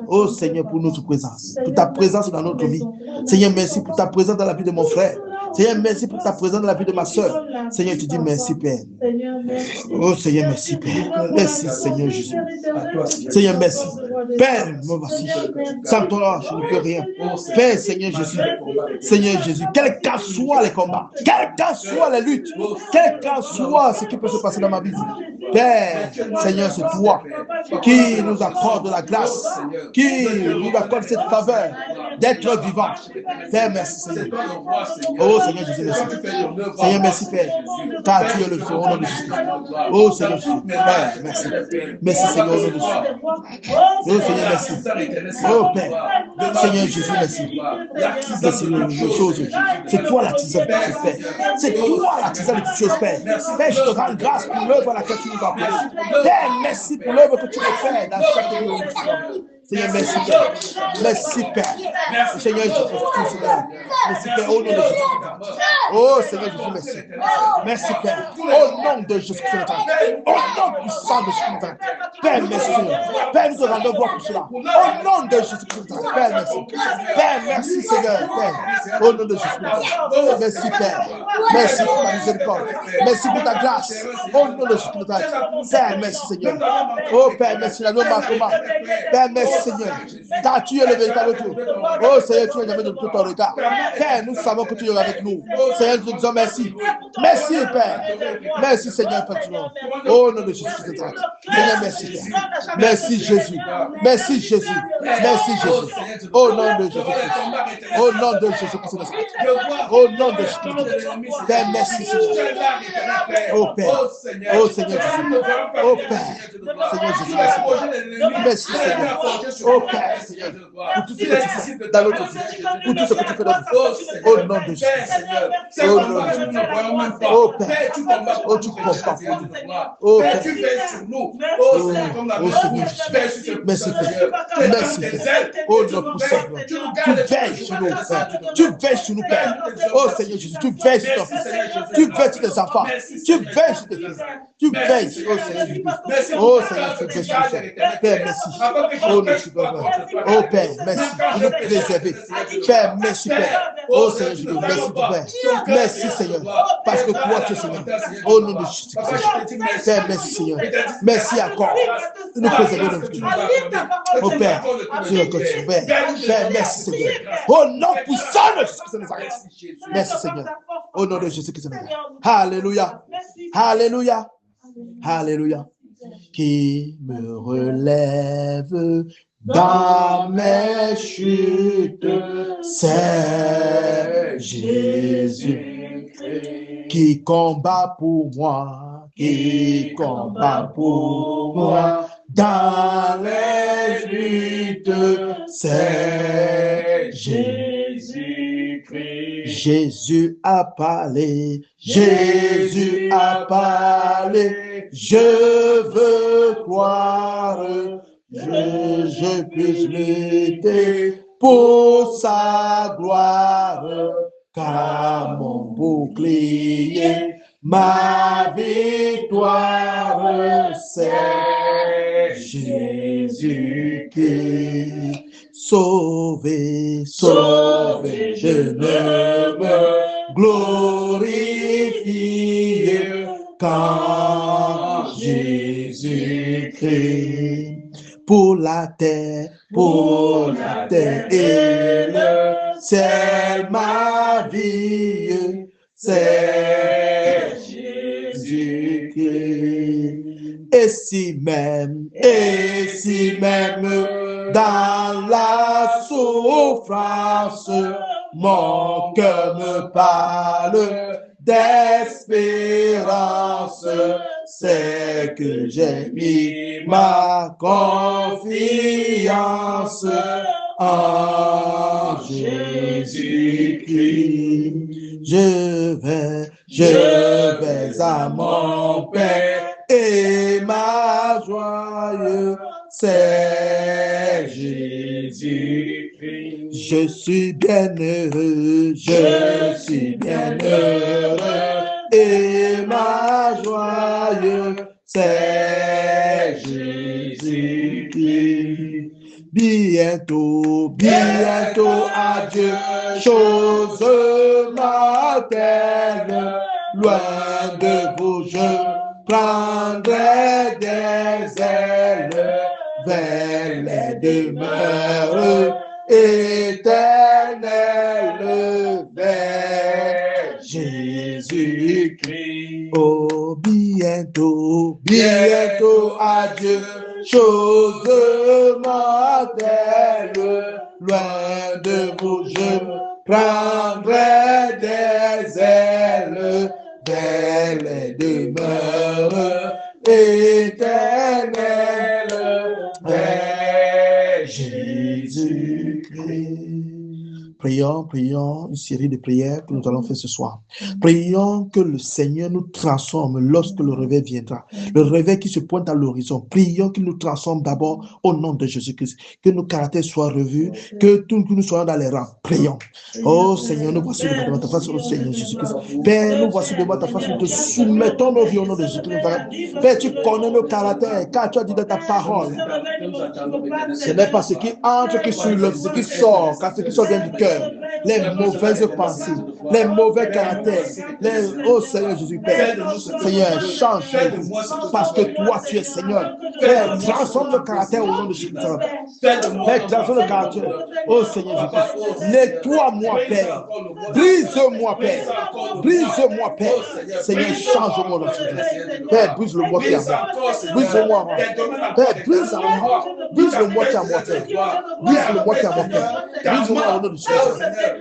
Oh Seigneur, pour notre présence. Pour ta présence dans notre vie. Seigneur, merci pour ta présence dans la vie de mon frère. Seigneur, merci pour ta présence dans la vie de ma soeur. Seigneur, tu dis merci, Père. Oh Seigneur, merci, Père. Merci, Seigneur Jésus. Seigneur, merci. Père, me voici. Sans toi, je ne peux rien. Père, Seigneur Jésus, quel qu'en soit les combats, quel qu'en soit les luttes, quel qu'en soit ce qui peut se passer dans ma vie, Père, Seigneur, c'est toi qui nous accorde la grâce, qui nous accorde cette faveur d'être vivant. Père, merci, Seigneur. Oh, Seigneur Jésus, merci. Seigneur, merci, Père. Car tu es le Seigneur, au nom de Jésus. Oh, Seigneur Jésus, Père, merci. Merci, Seigneur, au nom de Jésus. Oh, Seigneur, merci. Oh, Père, Seigneur Jésus, merci. Merci, les choses. C'est toi la tisane de toutes choses, Père. C'est toi la tisane de toutes choses, Père. Père, je te rends grâce pour l'œuvre à laquelle tu nous as appelés. Père, merci pour l'œuvre que tu veux faire dans chaque vie. Seigneur, merci Père. Merci Père. Seigneur Jésus, merci Père, au nom de Jésus. Oh Seigneur Jésus, merci. Merci Père. Au nom de Jésus Christ. Au nom puissant de Jésus Christ. Père, merci Seigneur. Père, nous te rendons gloire pour cela. Au nom de Jésus Christ. Père, merci. Père, merci Seigneur. Père, au nom de Jésus Christ. Merci Père. Merci pour ta miséricorde. Merci pour ta grâce. Au nom de Jésus Christ. Père, merci Seigneur. Oh Père, merci la loi combat. Père, merci Seigneur, car tu es le véritable Dieu. Oh Seigneur, tu es jamais de tout ton regard. Père, nous savons que tu es avec nous. Seigneur, nous te disons merci. Merci Père. Merci Seigneur, Père. Oh nom de Jésus Christ. Seigneur, merci Père. Merci Jésus. Merci Jésus. Merci Jésus. Au nom de Jésus Christ. Au nom de Jésus Christ. Au nom de Jésus Christ. Père, merci Seigneur. Oh Père. Oh Seigneur Jésus. Oh Père. Seigneur Jésus, merci. Merci Seigneur. Oh Père, Seigneur, pour tout ce que tu fais dans notre vie, pour tout ce que tu fais dans notre vie, au nom de Jésus. Au nom de Jésus. Oh Père, oh tu combats pour nous. Oh Père, oh Seigneur Jésus. Merci Père. Merci Père. Oh notre puissant, tu veilles sur nous, Père. Tu veilles sur nous, Père. Oh Seigneur Jésus, tu veilles sur ton fils. Tu veilles sur tes enfants. Tu veilles sur tes fils. Tu veilles, oh Seigneur Jésus. Oh Seigneur, tu veilles sur nous. Père, merci. Oh, merci, oh Père, merci de nous préserver. Père, merci Père. Oh Seigneur Jésus, merci Père. Merci Seigneur, parce que toi tu es Seigneur. Au nom de Jésus Christ. Père, merci Seigneur. Merci encore de nous préserver de notre vie. Oh Père, tu es que tu fais. Père, merci Seigneur. Au nom puissant de Jésus Christ. Merci Seigneur. Au nom de Jésus Christ. Alléluia. Alléluia. Alléluia. Qui me relève dans mes chutes, c'est Jésus qui combat pour moi, qui combat pour moi dans les luttes, c'est Jésus-Christ. Jésus a parlé, Jésus a parlé, je veux croire, je puisse lutter pour sa gloire, car mon bouclier, ma victoire, c'est Jésus-Christ. Sauvé, sauvé, je ne me glorifie qu'en Jésus-Christ. Pour la terre et le ciel, ma vie, c'est Jésus-Christ. Et si même dans la souffrance, mon cœur me parle d'espérance, c'est que j'ai mis ma confiance en Jésus-Christ. Je vais à mon Père et ma joie, c'est Jésus-Christ. Je suis bien heureux, et ma joie, c'est Jésus-Christ. Bientôt, adieu, choses mortelles, loin de vous, je prendrai des ailes vers les demeures éternelles vers Jésus-Christ. Oh, bientôt, bientôt, adieu, choses mortelles, loin de vous, je prendrai des ailes vers les demeures éternelles vers Jésus-Christ. Prions une série de prières que nous allons faire ce soir. Prions que le Seigneur nous transforme lorsque le réveil viendra. Le réveil qui se pointe à l'horizon. Prions qu'il nous transforme d'abord au nom de Jésus-Christ. Que nos caractères soient revus, que nous soyons dans les rangs. Prions. Oh Seigneur, nous voici devant ta face, oh Seigneur Jésus-Christ. Père, nous voici devant ta face, nous te soumettons nos vies au nom de Jésus-Christ. Père, tu connais nos caractères, car tu as dit dans ta parole. Ce n'est pas ce qui entre qui sur l'autre, ce qui sort, car ce qui sort vient du cœur. Les mauvaises pensées, les mauvais caractères, oh Seigneur Jésus, Père, Seigneur, change-nous, parce que toi tu es Seigneur. Père, transforme le caractère au nom de Jésus. Père, transforme le caractère, oh Seigneur Jésus. Nettoie-moi, Père. Brise-moi, Père. Brise-moi, Père. Seigneur, change-moi, mon Jésus. Père, brise-le-moi qui est à moi. Brise-le-moi, Père, brise-le-moi. Brise-le-moi qui est à moi, Père. Brise-le-moi qui est à moi, Père. Brise-le-moi au nom de Jésus.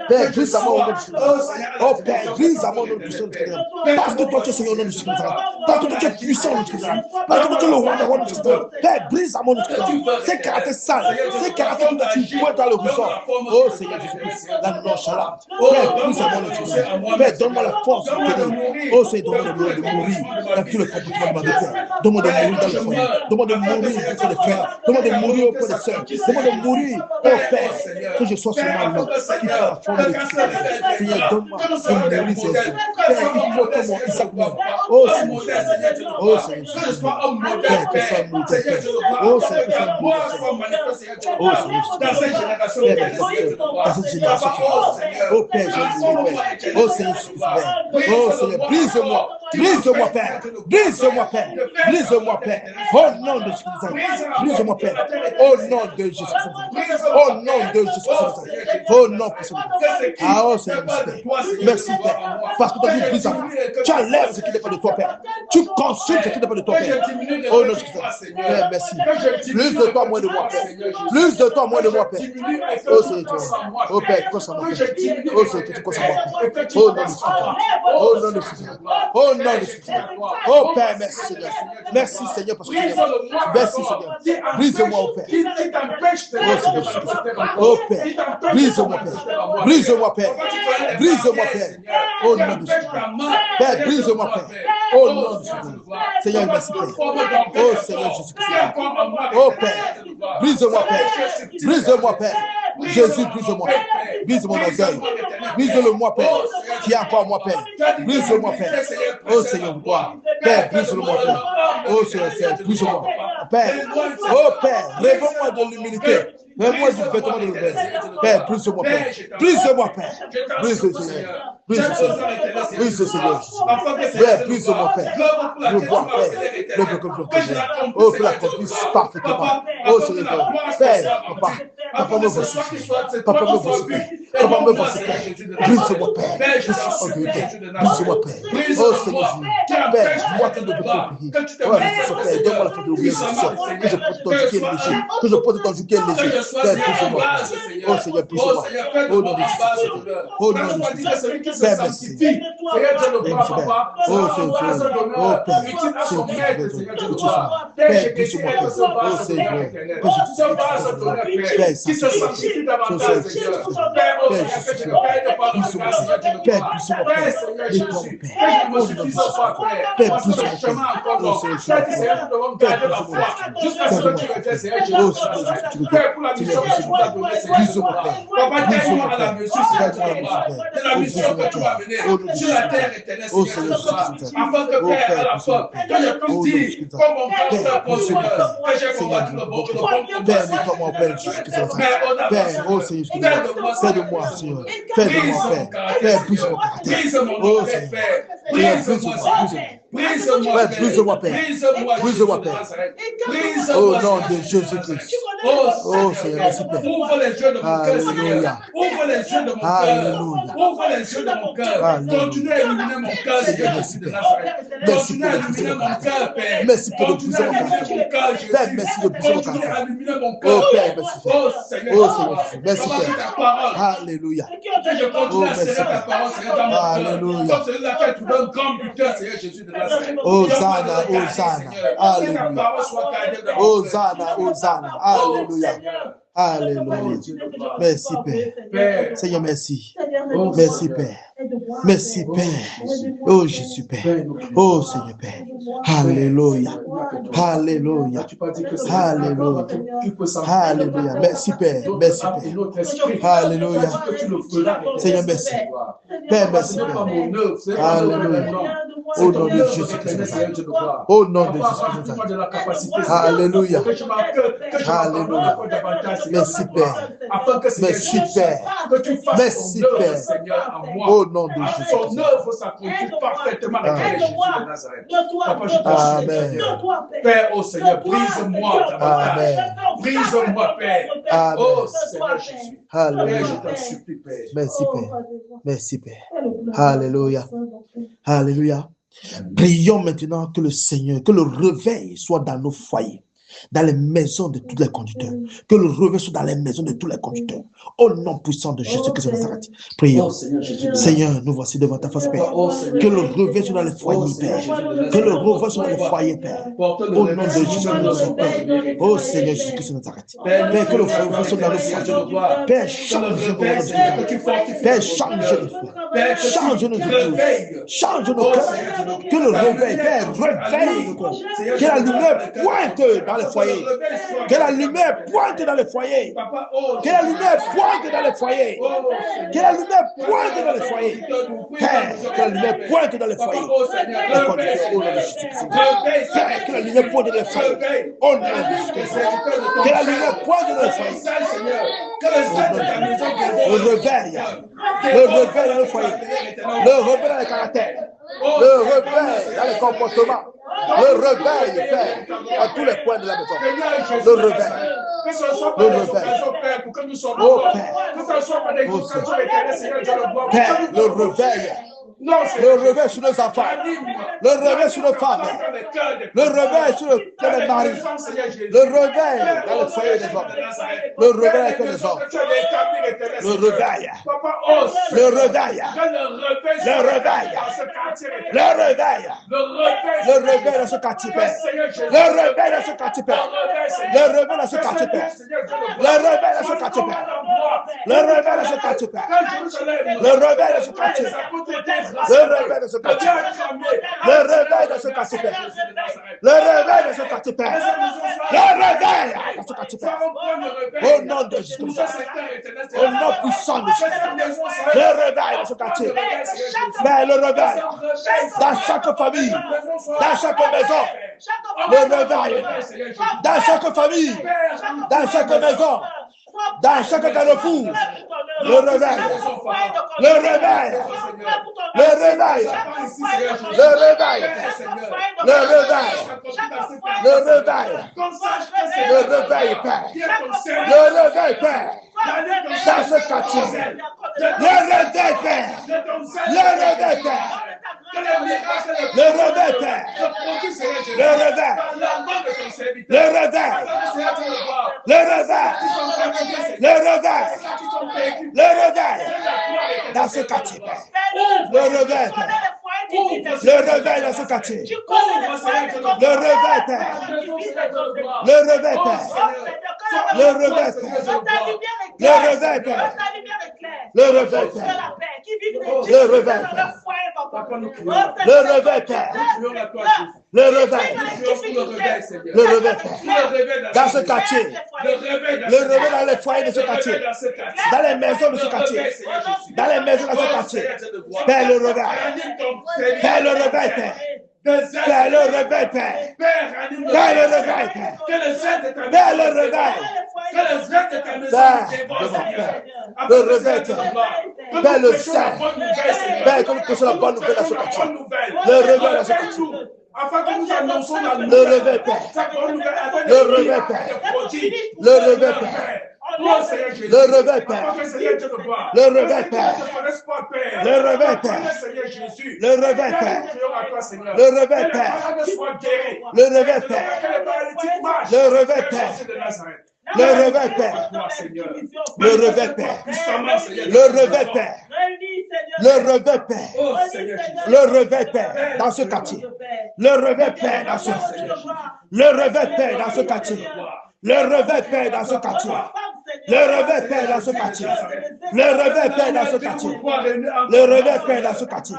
Père, brise-moi au nom de Jésus. Oh Père, brise-moi au nom de Jésus. Parce que toi tu es Seigneur au nom de Jésus. Parce que toi tu es puissant au nom de Jésus. Parce que toi tu es le roi des rois de Jésus. Père, brise-moi au nom de Jésus. Ces caractères sales, ces caractères que tu pointes à l'horizon. Oh Seigneur Jésus, la nonchalance. Père, brise-moi au nom de Jésus. Père, donne-moi la force de tenir. Oh Seigneur, donne-moi de mourir dans tout le comportement de ma vie, Père. Donne-moi de mourir dans le foyer. Donne-moi de mourir auprès des frères. Donne-moi de mourir auprès des sœurs. Donne-moi de mourir, oh Père, que je sois seulement l'homme qui fait la forme de tout. Seigneur, donne-moi de mourir ces hommes. Père, il faut que mon Isaac meure. Oh Seigneur, oh Seigneur, Père, que soit mort, Père. Oh Seigneur, que soit mort, oh Seigneur, dans cette génération, oh Père, Jésus, oh Seigneur, oh Seigneur, brise-moi, brise-moi, Père, brise-moi, Père, brise-moi, Père, au nom de Jésus, brise-moi, Père, au nom de Jésus, au nom de Jésus, au nom de Jésus. Ah, oh Seigneur, merci, Père, parce que tu as dit brise-moi, tu enlèves ce qui n'est pas de toi, Père, tu consumes ce qui n'est pas de toi, Père, oh non, Père, merci, plus de toi, moins de moi, Père, plus de toi, moins de moi, Père, oh Seigneur, oh Père, consacre-moi, Père, oh Seigneur, consacre-moi, Père, oh non, oh non, oh non, oh Père, merci Seigneur, merci Seigneur, parce que tu es là, merci Seigneur, brise-moi, oh Père, oh Seigneur, oh Père, brise-moi, Père, brise-moi, Père, brise-moi, Père, oh non de Jésus, Père, brise-moi, Père, oh non de Jésus, Seigneur, merci Père, oh Seigneur Jésus-Christ, oh Père, brise-moi, Père, brise-moi, Père, Jésus, brise-moi, brise mon orgueil, brise-le-moi, Père, qui est encore moi, Père, brise-moi, Père, oh Seigneur, gloire, Père, brise-le-moi, Père, oh Seigneur, brise-moi, Père, oh Père, révèle-moi de l'humilité, révèle-moi du vêtement de l'humilité, Père, brise-moi, Père, brise-moi, Père, brise-le Seigneur, brise-le Seigneur, brise-le Seigneur, Père, brise-moi, Père, je vois, Père, le bloc, oh, que la conduise parfaitement, oh Seigneur, Père, Papa me voici, Papa me voici, Papa me voici, brise-moi, Père, brise-moi, Père, oh Seigneur, Père, moi qui ne peux pas prier, oh Père, donne-moi la force de l'oublier, que je porte ton joug léger, que je porte ton joug léger, Père, brise-moi, oh Seigneur, brise-moi, oh non de Jésus, oh non de Jésus, Père, merci, oh Seigneur, oh Père, Père, brise-moi, Père, oh Seigneur, Père, Père, oh Seigneur, fais de moi, Seigneur, fais de moi, Père, Père, brise-moi, oh Seigneur, brise-moi, Père, brise-moi, Père, au nom de Jésus-Christ, Oh Seigneur, merci Père. Ouvre les yeux de mon cœur, Seigneur. Ouvre les yeux de mon cœur. Ouvre les yeux de mon cœur. Continue à illuminer mon cœur, Seigneur Jésus de Nazareth. Continue à illuminer mon cœur, Père. Merci pour le Continue à illuminer mon cœur, Jésus. Père, merci de pousser mon Continue à cœur. illuminer mon Oh cœur. Père, merci. Oh Seigneur. Oh Seigneur, merci Comment Père. ta parole. Alléluia. Que je continue à serrer ta parole, Seigneur, dans mon cœur. Alléluia. Comme celui laquelle tu donnes grand buteur, Seigneur Jésus de Nazareth. Hosanna, Hosanna. Alléluia. Hosanna, Hosanna. Alléluia. Alléluia. Merci Père. Seigneur, merci. Merci Père. Merci Père. Oh Jésus Père. Oh Seigneur Père. Alléluia. Alléluia. Alléluia. Alléluia. Merci Père. Merci Père. Alléluia. Seigneur, merci. Père, merci Père. Alléluia. Au nom de Jésus-Christ. Au nom de Jésus-Christ. Alléluia. Alléluia. Merci Père. Merci Père. Merci Père. Au nom de Jésus. Amen. Père, oh Seigneur, brise-moi. Amen. Brise-moi, Père. Amen. Oh Seigneur Jésus. Alléluia. Je t'en supplie, Père. Merci Père. Merci Père. Alléluia. Alléluia. Prions maintenant que le Seigneur, que le réveil soit dans nos foyers, dans les maisons de tous les conducteurs. Que le réveil soit dans les maisons de tous les conducteurs. Au nom puissant de Jésus-Christ de Nazareth. Prions. Seigneur, nous voici devant ta face, Père. Que le réveil soit dans les foyers, Père. Que le réveil soit dans les foyers, Père. Au nom de Jésus-Christ de Nazareth, Père. Oh Seigneur Jésus-Christ de Nazareth. Père, que le réveil soit dans les foyers. Père, change nos cœurs. Père, change nos cœurs. Change nos cœurs. Change nos cœurs. Que le réveil, Père, réveille nos cœurs. Que la lumière pointe dans les foyers. Que la lumière pointe dans les foyers. Que la lumière pointe dans les foyers. Que la lumière pointe dans les foyers. Père, que la lumière pointe dans les foyers. Père, que la lumière pointe dans les foyers. Au nom de Jésus. Que la lumière pointe dans les foyers. Le réveil. Le réveil dans le foyer. Le réveil dans les caractères. Le réveil dans les comportements. Le réveil, Père, à tous les points de la maison. Le réveil. Le réveil. Oh Père. Père, le réveil. Le réveil sur nos enfants. Le réveil sur nos femmes. Le réveil sur les maris. Le réveil dans le foyer des hommes. Le réveil avec les hommes. Le réveil. Le réveil. Le réveil. Le réveil. Le réveil dans ce quartier. Le réveil dans ce quartier. Le réveil dans ce quartier. Le réveil dans ce quartier. Le réveil dans ce quartier. Le réveil dans ce quartier. Le réveil de ce quartier. Le réveil de ce quartier. Le réveil de ce quartier. Le réveil de ce quartier. Au nom de Jésus. Au nom puissant de Jésus. Le réveil de ce quartier. Mais le réveil dans chaque famille, dans chaque maison. Le réveil dans chaque famille, dans chaque maison. Dans chaque carrefour, le réveil, le réveil, le réveil, le réveil, le réveil, le réveil, le réveil, Père, le réveil, Père, dans ce quartier, le réveil, Père, le réveil, Père. Le réveil, Père. Le réveil. Le réveil. Le réveil. Le réveil. Le réveil. Dans ce quartier, Père. Le réveil, Père. Le réveil dans ce quartier. Le réveil, Père. Le réveil, Père. Le réveil, Père. Le réveil, Père. Le réveil, Père. Le réveil, Père. Le réveil, Père. Le réveil. Le réveil, Père. Dans ce quartier. Le réveil dans les foyers de ce quartier. Dans les maisons de ce quartier. Dans les maisons de ce quartier. Père, le réveil. Père, le réveil, Père. Père, le réveil, Père. Père, le réveil, Père. Père, le réveil. Père, le réveil, Père. Père, le Saint. Père, que nous puissions la bonne nouvelle dans ce quartier. Le réveil dans ce quartier. Afin que nous annonçons la Le réveil, Père. Le réveil, Père. Le réveil, Père. Le réveil, Père. Le réveil, Père. Le réveil, Père. Le réveil, Père. Le réveil, Père. Le réveil, Père. Le réveil, Père. Le réveil, Père. Le réveil, Père. Le réveil, Père. Le réveil, Père. Le réveil, Père, dans ce quartier. Le réveil, Père, dans ce quartier. Le réveil, Père, dans ce quartier. Le réveil, Père, dans ce quartier. Le réveil, Père, dans ce quartier. Le réveil, Père, dans ce quartier. Le réveil, Père, dans ce quartier.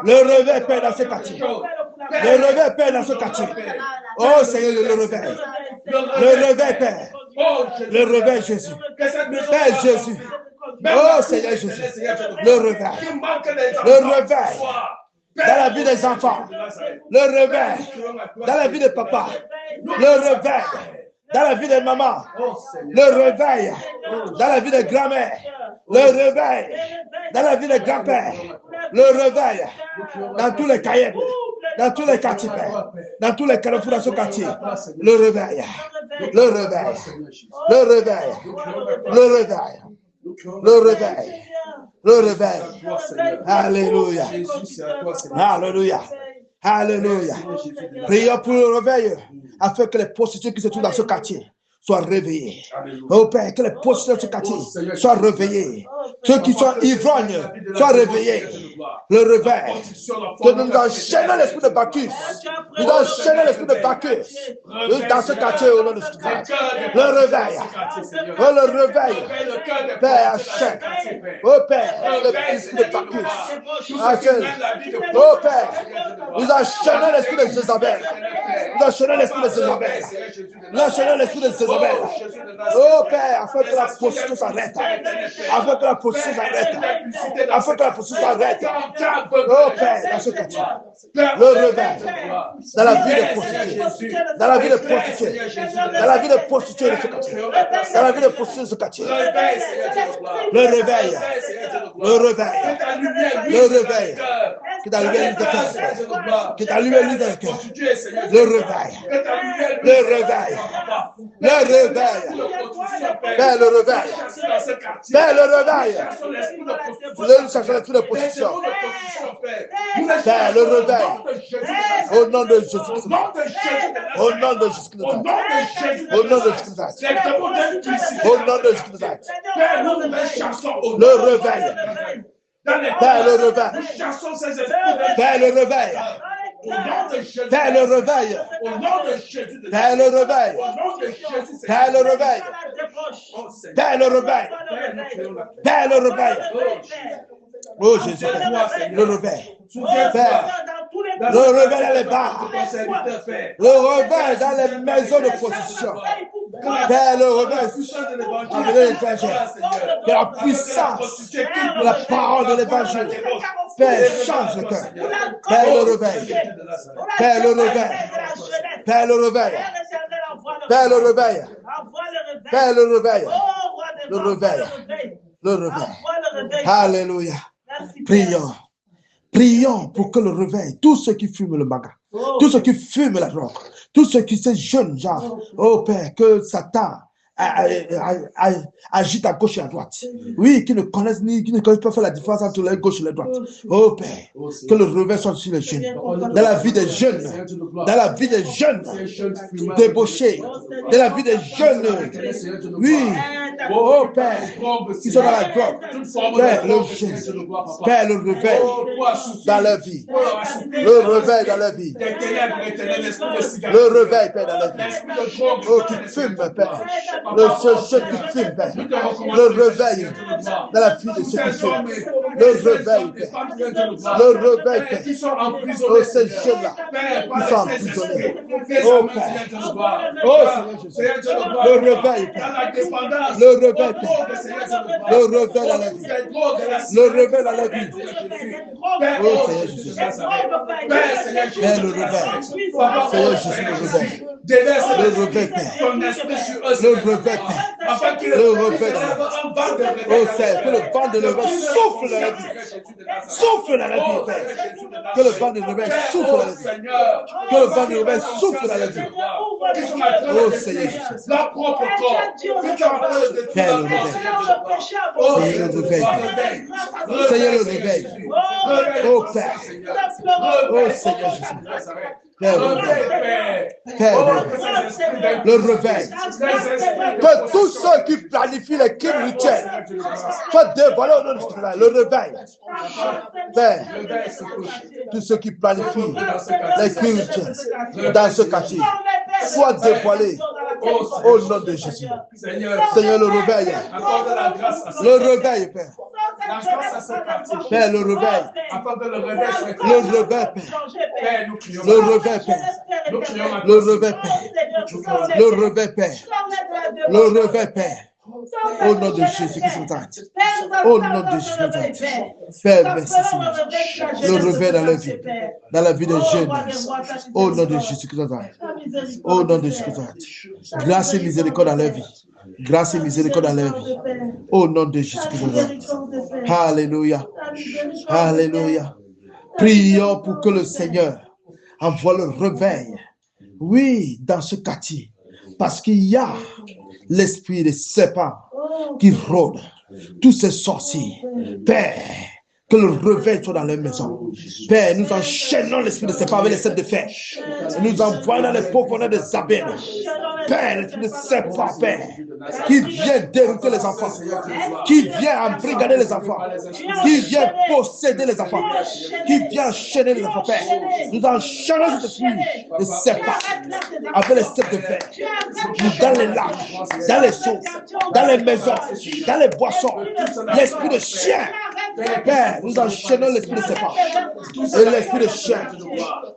Le réveil, Père, dans ce quartier. Le réveil, Père, dans ce quartier. Oh Seigneur, le réveil. Le réveil, Père. Le réveil, Jésus. Père Jésus. Oh Seigneur Jésus. Le réveil. Le réveil. Dans la vie des enfants. Le réveil. Dans la vie des papas. Le réveil. Dans la vie des mamans. Le réveil. Dans la vie des grand-mères. Le réveil. Dans la vie des grands-pères. Le réveil. Dans tous les cahiers. Dans tous les quartiers. Dans tous les carrefours dans ce quartier. Le réveil. Le réveil. Le réveil. Le réveil. Le réveil. Le réveil. Alléluia. Alléluia. Alléluia. Prions pour le réveil afin que les prostituées qui se trouvent dans ce quartier soient réveillées. Oh Père, que les prostituées de ce quartier soient réveillées. Ceux qui sont ivrognes soient réveillés. Le réveil. Que nous enchaînons l'esprit de Bacchus. Nous enchaînons l'esprit de Bacchus dans ce quartier au nom de Jésus. Le réveil. Oh, le réveil. Père, achète. Oh Père, l'esprit de Bacchus. Achète. Oh Père, nous enchaînons l'esprit de Jézabel. Nous enchaînons l'esprit de Jézabel. Nous enchaînons l'esprit de Jézabel. Oh Père, afin que la prostitution s'arrête. Afin que la prostitution s'arrête. Afin que la prostitution s'arrête. Oh Père, dans ce quartier. Le réveil. Dans la vie des prostituées. Dans la vie des prostituées. Dans la vie des prostituées de ce quartier. Dans la vie des prostituées de ce quartier. Le réveil. Le réveil. Le réveil. Qui t'a allumé l'île de cœur. Qui t'a allumé l'île de cœur. Le réveil. Le réveil. Le réveil. Père, le réveil. Père, le réveil. Nous cherchons l'esprit de prostitution. Père, le réveil. Au nom de Jésus-Christ. Au nom de Jésus-Christ. Au nom de Jésus-Christ. Au nom de Jésus-Christ. Le réveil. Père, le réveil. Père, le réveil. Père, le réveil. Père, le réveil. Père, le réveil. Père, le réveil. Père, le réveil. Oh Jésus, le réveil. Père, le réveil dans les bars. Le réveil dans les maisons de prostitution. Père, le réveil avec l'évangile. Que la puissance de la parole de l'évangile. Père, change le cœur. Père, le réveil. Père, le réveil. Père, le réveil. Père, le réveil. Père, le réveil. Le réveil. Le réveil. Alléluia. Prions. Prions pour que le réveil, tous ceux qui fument le maga, tous ceux qui fument la drogue, tous ceux qui sont jeunes, genre, oh Père, que Satan agite à gauche et à droite. Oui, qui ne connaissent pas faire la différence entre la gauche et la droite. Oh Père, que le réveil soit sur les jeunes, dans la vie des jeunes, dans la vie des jeunes débauchés, dans la vie des jeunes, oui, oh Père, qui sont dans la drogue. Père, le réveil dans la vie, le réveil dans la vie, le réveil, Père, dans la vie. Oh, qui fume, Père. Le jeune qui fume, Père. Le réveil dans la vie de ceux qui fument. Le réveil, Père. Le réveil, Père. Oh, ces jeunes-là qui sont emprisonnés. Oh, Père. Oh, Seigneur Jésus. Le réveil, Père. Le réveil, Père. Le réveil dans la vie. Le réveil dans la vie. Oh, Seigneur Jésus. Père, le réveil. Seigneur Jésus, le réveil. déverse le réveil, Père. ton esprit sur eux, Le réveil, Père. afin qu'ils Le réveil, un vent de réveil. Oh Seigneur, que le vent de réveil souffle dans la vie. Souffle dans la vie, Père. Que le vent de réveil souffle dans la vie. Que le vent de réveil souffle dans la vie. Oh Seigneur Jésus. Leur propre corps. Père, le réveil. Seigneur, le réveil. Seigneur, le réveil. Oh Père. Oh Seigneur Jésus. Père, le réveil. Père, le réveil. Que tous ceux qui planifient les crimes rituels soient dévoilés au nom de Jésus. Le réveil. Père, tous ceux qui planifient les crimes rituels dans ce quartier soient dévoilés au nom de Jésus. Seigneur, le réveil. Le réveil, Père. Père, le réveil. Le réveil, Père. Le réveil, Père. Le réveil, Père. Le réveil, Père. Le réveil, Père. Au nom de Jésus-Christ. Au nom de Jésus-Christ. Père, merci Seigneur. Le réveil dans la vie des jeunes. Au nom de Jésus-Christ. Au nom de Jésus-Christ. Grâce et miséricorde dans leur vie. Grâce et miséricorde dans leur vie. Au nom de Jésus-Christ. Alléluia. Alléluia. Prions pour que le Seigneur envoie le réveil. Oui, dans ce quartier. Parce qu'il y a l'esprit des serpents qui rôde. Tous ces sorciers. Père, que le réveil soit dans leur maison. Père, nous enchaînons l'esprit de serpent avec les sept de fer. Nous envoyons dans les profondeurs des abîmes. Père, l'esprit de serpent, Père, qui vient dérouter les enfants, qui vient embrigader les enfants, qui vient posséder les enfants, qui vient enchaîner les enfants, Père. Nous enchaînons cet esprit de serpent avec les sept de fer. Dans les lacs, dans les eaux, dans les maisons, dans les boissons, l'esprit de chien. Père, nous enchaînons l'esprit de serpent et l'esprit de chien.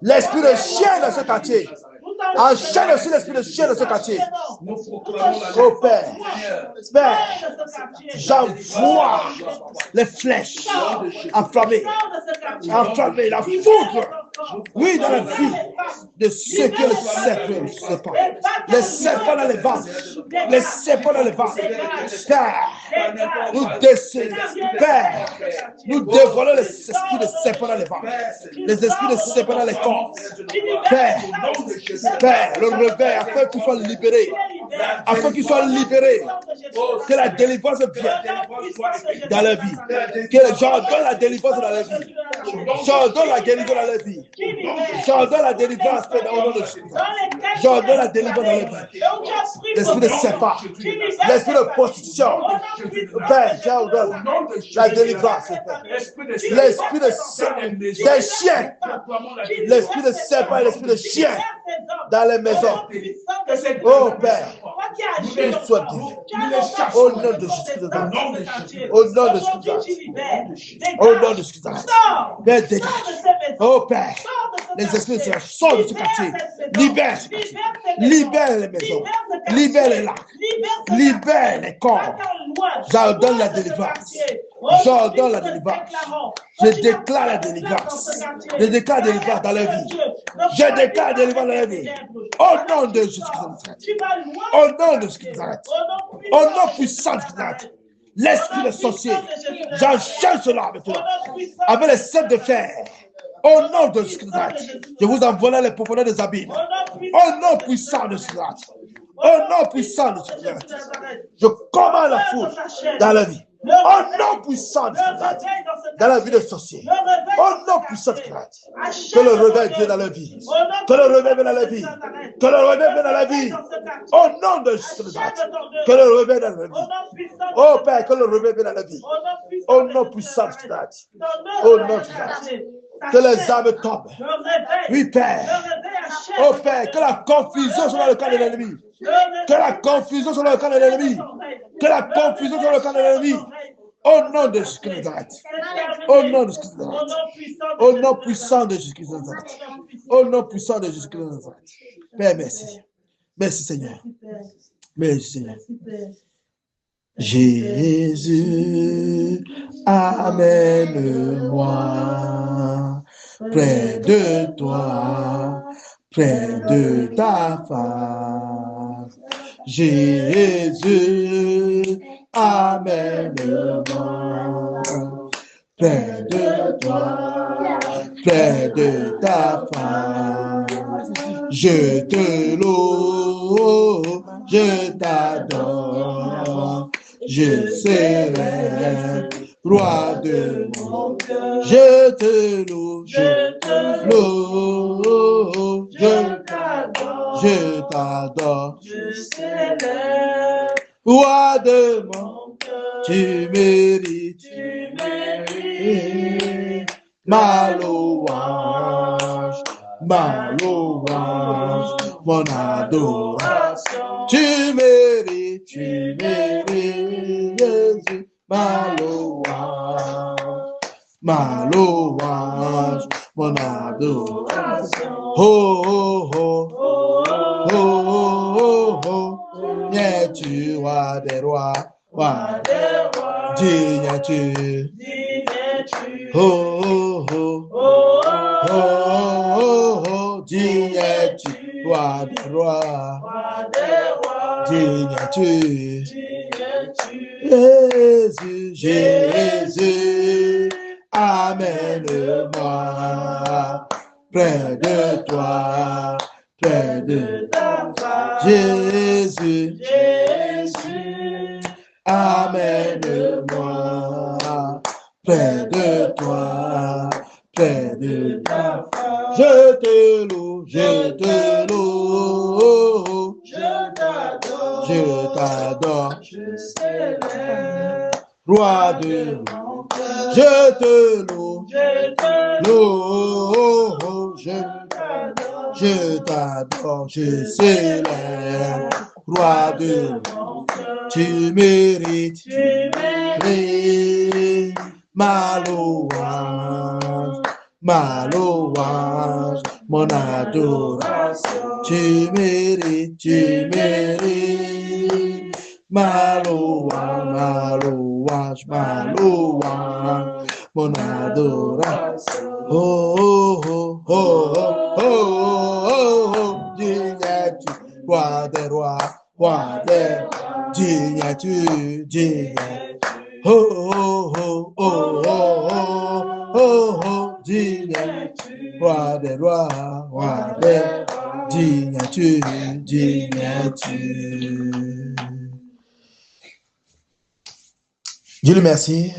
L'esprit de chien dans ce quartier. Enchaîne aussi l'esprit de chien dans ce quartier. Oh Père, Père, j'envoie les flèches enflammées, la foudre. Oui, dans la vie de ceux qui ont le serpent. Les serpents dans les ventres. Les serpents dans les ventres. Père, nous descendons. Père, nous dévoilons les esprits de serpents dans les ventres. Les esprits de serpents dans les corps. Père, le réveil, afin qu'ils soient libérés. Afin qu'ils soient libérés. Que la délivrance vienne dans la vie. Que j'ordonne la délivrance dans la vie. J'ordonne la délivrance dans la vie. J'ordonne la délivrance dans le nom de Jésus. J'ordonne la délivrance dans la vie. L'esprit de serpent, l'esprit de prostitution. Père, j'ordonne la délivrance. L'esprit de chien. L'esprit de serpent et l'esprit de chien dans les maisons. Oh Père, qu'il soit dit. Au nom de Jésus. Au nom de Jésus. Au nom de Jésus. Père, dégage. Oh Père, les esprits de sortent de ce quartier. Libère ce quartier. Libère les maisons. Libère les lacs. Libère les corps. J'ordonne la délivrance. J'ordonne la délivrance. Je déclare la délivrance. Je déclare la délivrance dans la vie. Je déclare la délivrance dans la vie. Au nom de Jésus-Christ. Au nom de Jésus-Christ. Au nom puissant de Jésus-Christ. L'esprit de sorcier. J'enchaîne cela maintenant. Avec les sept de fer. Au nom de Jésus-Christ. Je vous envoie les profondeurs des abîmes. Au nom puissant de Jésus-Christ. Au nom puissant de Jésus-Christ. Je commande la foule dans la vie. Au nom puissant de Jésus-Christ. Dans la vie de sorcier. Au nom puissant de Jésus-Christ. Que le réveil vienne dans la vie. Que le réveil vienne dans la vie. Que le réveil vienne dans la vie. Au nom de Jésus-Christ. Que le réveil vienne dans la vie. Oh Père, que le réveil vienne dans la vie. Au nom puissant de Jésus-Christ. Au nom de Jésus-Christ. Que les âmes tombent. Oui, Père. Oh Père, que la confusion soit dans le camp de l'ennemi. Que la confusion soit dans le camp de l'ennemi. Que la confusion soit dans le camp de l'ennemi. Au nom de Jésus-Christ. Au nom de Jésus-Christ. Au nom puissant de Jésus-Christ. Au nom puissant de Jésus-Christ. Père, merci. Merci Seigneur. Merci Seigneur. Jésus, amène-moi près de toi, près de ta face. Jésus, amène-moi près de toi, près de ta face. Je te loue, je t'adore, je serai roi de mon cœur. Je te loue, je t'adore, je serai roi de mon cœur. Tu mérites ma louange, mon adoration. Tu mérites, Jésus, ma louange, mon adoration. Oh, oh, oh, oh, oh, oh, oh, es-tu roi des rois, digne es-tu. Oh, oh, oh, oh, oh, oh, digne es-tu, roi des rois, digne es-tu. Jésus, Jésus, amène-moi près de toi, près de ta face. Jésus, Jésus, amène-moi près de toi, près de ta face. Je te loue, je t'adore, je serai roi de mon cœur. Je te loue, je t'adore, je serai roi de mon cœur. Tu mérites ma louange, mon adoration. Tu mérites ma louange, mon adoration. Oh, oh, oh, oh, oh, oh, oh, digne es-tu, roi des rois, digne es-tu, digne. Oh, oh, oh, oh, oh, oh, oh, digne es-tu, roi des rois, digne es-tu, digne es-tu. Dieu le merci,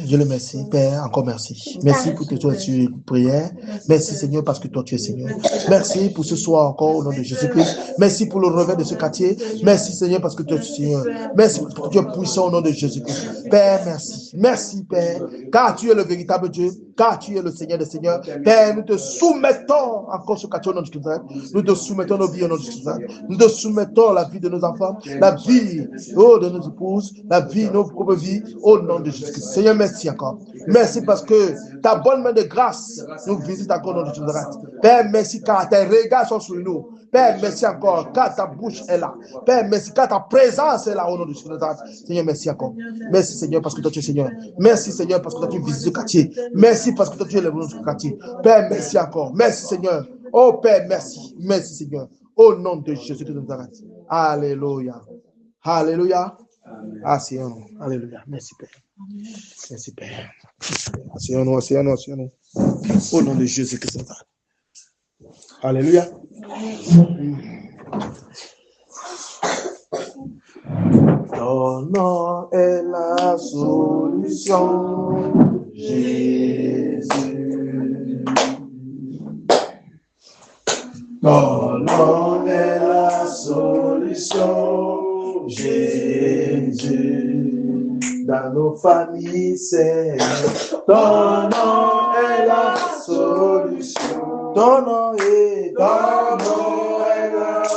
Père, encore merci. Merci pour que toi tu es prière. Merci Seigneur parce que toi tu es Seigneur. Merci pour ce soir encore au nom de Jésus-Christ. Merci pour le réveil de ce quartier. Merci Seigneur parce que toi tu es Seigneur. Merci parce que tu es puissant au nom de Jésus-Christ. Père, merci. Merci Père, car tu es le véritable Dieu, car tu es le Seigneur des Seigneurs. Père, nous te soumettons encore ce quartier au nom de Jésus-Christ. Nous te soumettons nos vies au nom de Jésus-Christ. Nous te soumettons la vie de nos enfants, la vie de nos épouses, la vie de nos propres vies au nom de Jésus-Christ. Seigneur, merci encore. Merci parce que ta bonne main de grâce nous visite encore dans le Jésus-Christ. Père, merci car tes regards sont sur nous. Père, merci encore car ta bouche est là. Père, merci car ta présence est là au nom de Jésus-Christ. Seigneur, merci encore. Merci Seigneur parce que toi tu es Seigneur. Merci Seigneur parce que toi tu visites le quartier. Merci parce que toi tu es le bon du quartier. Père, merci encore. Merci Seigneur. Oh Père, merci. Merci Seigneur. Au nom de Jésus-Christ. Alléluia. Alléluia. Ah, Seigneur. Alléluia. Merci Père. Merci Père. Asseyons-nous. Au nom de Jésus-Christ. Alléluia. Ton nom est la solution, Jésus. Ton nom est la solution, Jésus. Dans nos familles, c'est ton nom est la solution. Ton nom est la